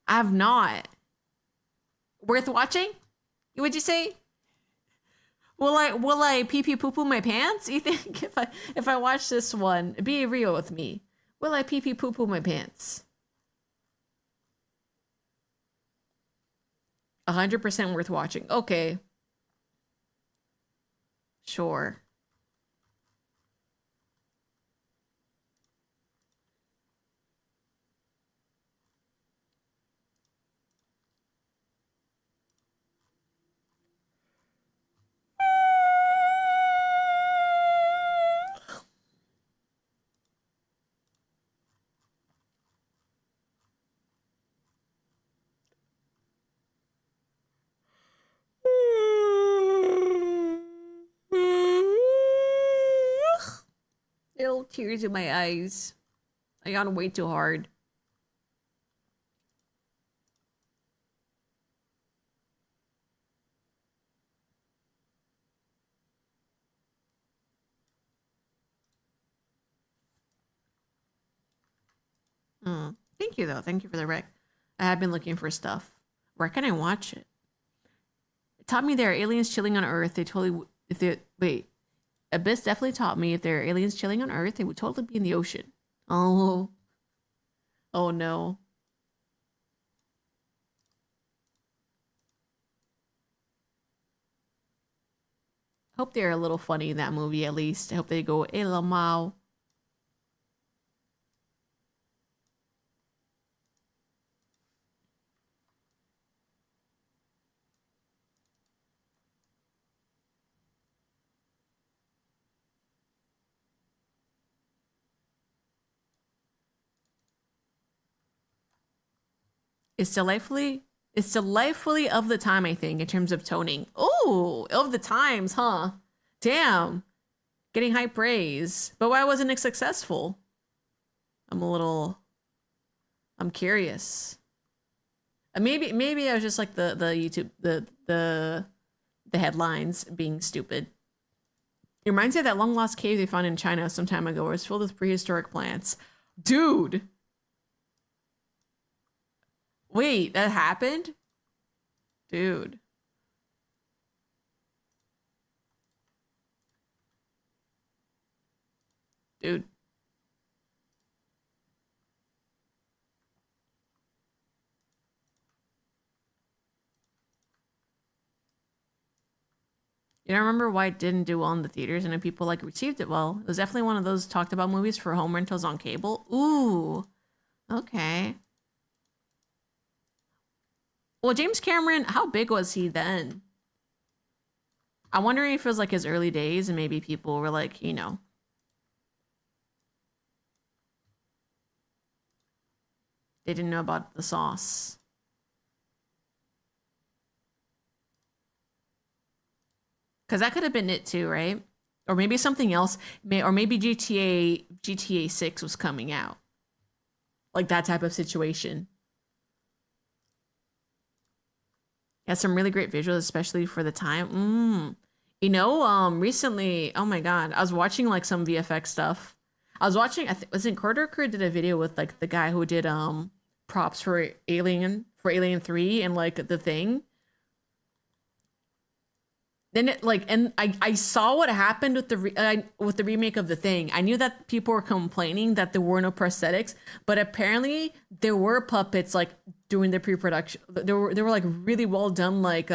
I have not. Worth watching? Would you say? Will I pee pee poo poo my pants? You think if I watch this one, be real with me. Will I pee pee poo poo my pants? 100% worth watching. Okay. Sure. Little tears in my eyes. I yawned way too hard. Thank you though. Thank you for the rec. I have been looking for stuff. Where can I watch it? It taught me there are aliens chilling on Earth. They totally if they wait. Abyss definitely taught me if there are aliens chilling on Earth, they would totally be in the ocean. Oh. Oh no. Hope they're a little funny in that movie at least. I hope they go, "Hey, Lamau." It's delightfully of the time, I think, in terms of toning. Oh, of the times, huh? Damn. Getting high praise. But why wasn't it successful? I'm curious. Maybe I was just like the YouTube the headlines being stupid. It reminds me of that long lost cave they found in China some time ago where it's filled with prehistoric plants. Dude. Wait, that happened? Dude. Dude. You don't remember why it didn't do well in the theaters and then people like received it well? It was definitely one of those talked about movies for home rentals on cable. Ooh. Okay. Well, James Cameron, how big was he then? I'm wondering if it was like his early days and maybe people were like, you know, they didn't know about the sauce. Because that could have been it too, right? Or maybe something else, or maybe GTA 6 was coming out. Like that type of situation. It has some really great visuals, especially for the time. You know, recently, oh my God, I was watching like some VFX stuff. I was watching, was it Carter did a video with like the guy who did props for Alien 3 and like the thing. Then it like, and I saw what happened with the remake of the thing. I knew that people were complaining that there were no prosthetics, but apparently there were puppets like doing the pre-production. There were like really well done like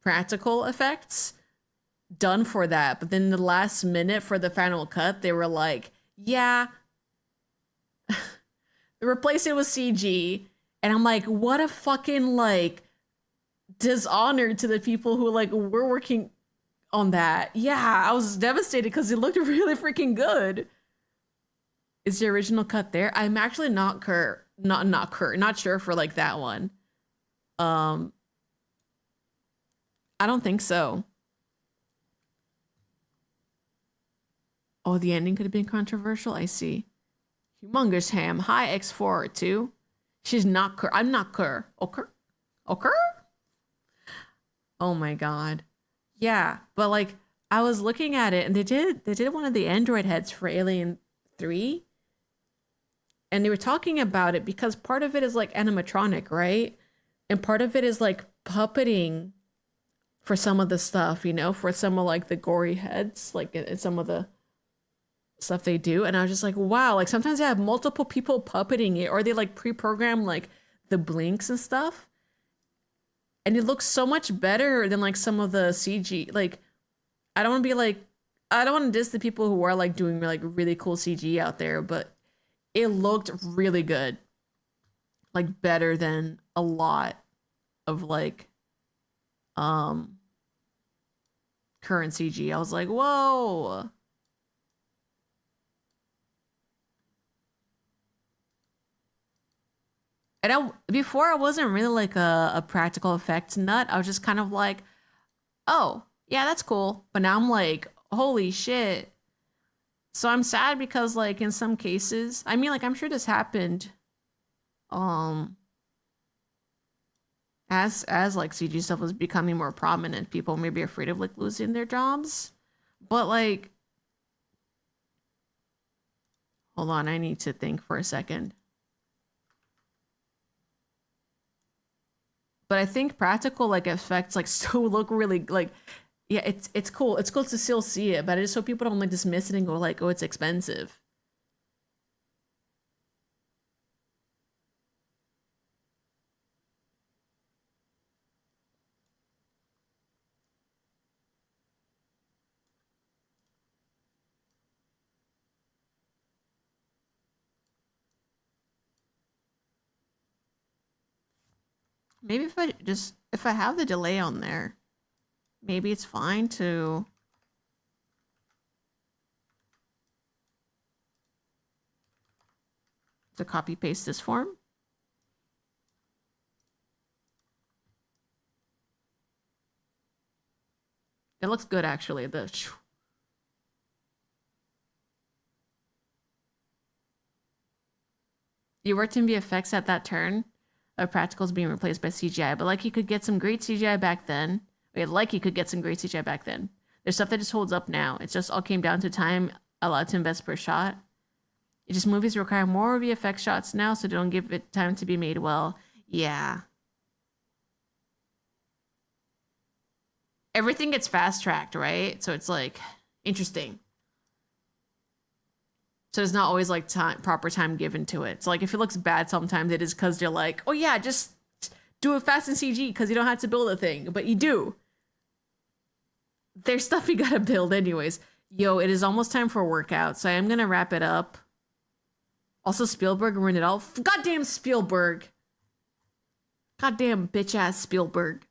practical effects done for that. But then the last minute for the final cut, they were like, yeah, replace it with CG. And I'm like, what a fucking like dishonor to the people who like were working on that. Yeah, I was devastated because it looked really freaking good. Is the original cut there? I'm actually not sure for like that one. I don't think so. Oh, the ending could have been controversial. I see. Humongous ham. Hi, X4 She's not Kerr. I'm not Kerr. Oker? Oker? Oh my God. Yeah, but like I was looking at it and they did one of the Android heads for Alien 3. And they were talking about it because part of it is like animatronic, right? And part of it is like puppeting for some of the stuff, you know, for some of like the gory heads, like in some of the stuff they do. And I was just like, wow, like sometimes they have multiple people puppeting it or they like pre-program like the blinks and stuff. And it looks so much better than like some of the CG. Like, I don't want to diss the people who are like doing like really cool CG out there, but it looked really good. Like better than a lot of like current CG. I was like, whoa. And before I wasn't really like a practical effects nut. I was just kind of like, oh, yeah, that's cool. But now I'm like, holy shit. So I'm sad because like in some cases, I mean like I'm sure this happened um as like CG stuff was becoming more prominent, people may be afraid of like losing their jobs. But like hold on, I need to think for a second. But I think practical like effects like still look really like yeah, it's cool. It's cool to still see it, but I just so people don't like dismiss it and go like, oh, it's expensive. Maybe if I have the delay on there, maybe it's fine to copy paste this form. It looks good actually. You worked in VFX at that turn of practicals being replaced by CGI, but like you could get some great CGI back then. Wait, like you could get some great CGI back then. There's stuff that just holds up now. It just all came down to time allowed to invest per shot. It just movies require more VFX shots now, so they don't give it time to be made well. Yeah. Everything gets fast-tracked, right? So it's like interesting. So there's not always like proper time given to it. So like if it looks bad sometimes, it is because you're like, oh yeah, just do it fast in CG because you don't have to build a thing, but you do. There's stuff you gotta build anyways. Yo, it is almost time for a workout, so I am gonna wrap it up. Also, Spielberg ruined it all. Goddamn Spielberg. Goddamn bitch-ass Spielberg.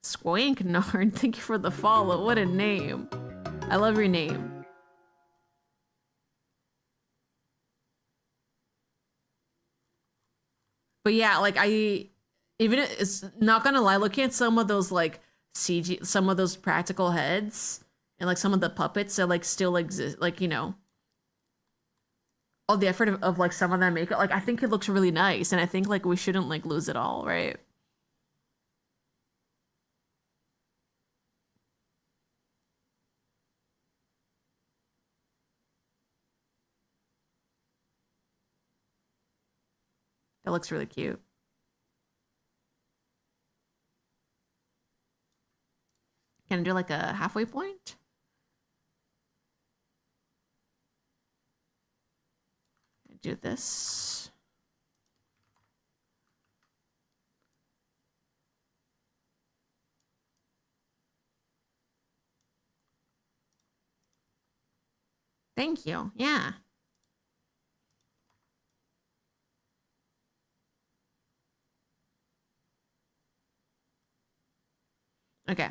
Squanknard, thank you for the follow. What a name. I love your name. But yeah, like it's not gonna lie, looking at some of those like CG, some of those practical heads and like some of the puppets that like still exist, like, you know, all the effort of like some of that makeup, like I think it looks really nice, and I think like we shouldn't like lose it all, right? That looks really cute. Can I do like a halfway point? Do this. Thank you. Yeah. Okay.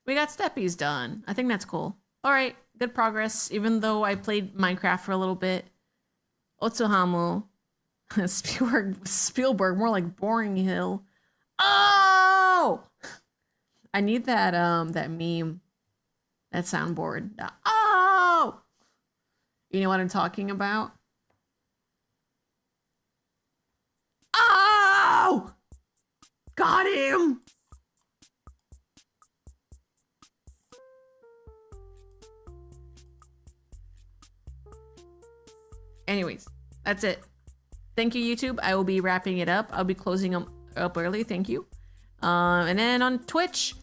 We got steppies done. I think that's cool. All right, good progress, even though I played Minecraft for a little bit. Otsuhamu. Spielberg, more like Boring Hill. Oh! I need that that meme. That soundboard. Oh! You know what I'm talking about? Oh! Got him! Anyways, that's it. Thank you, YouTube. I will be wrapping it up. I'll be closing up early. Thank you. And then on Twitch,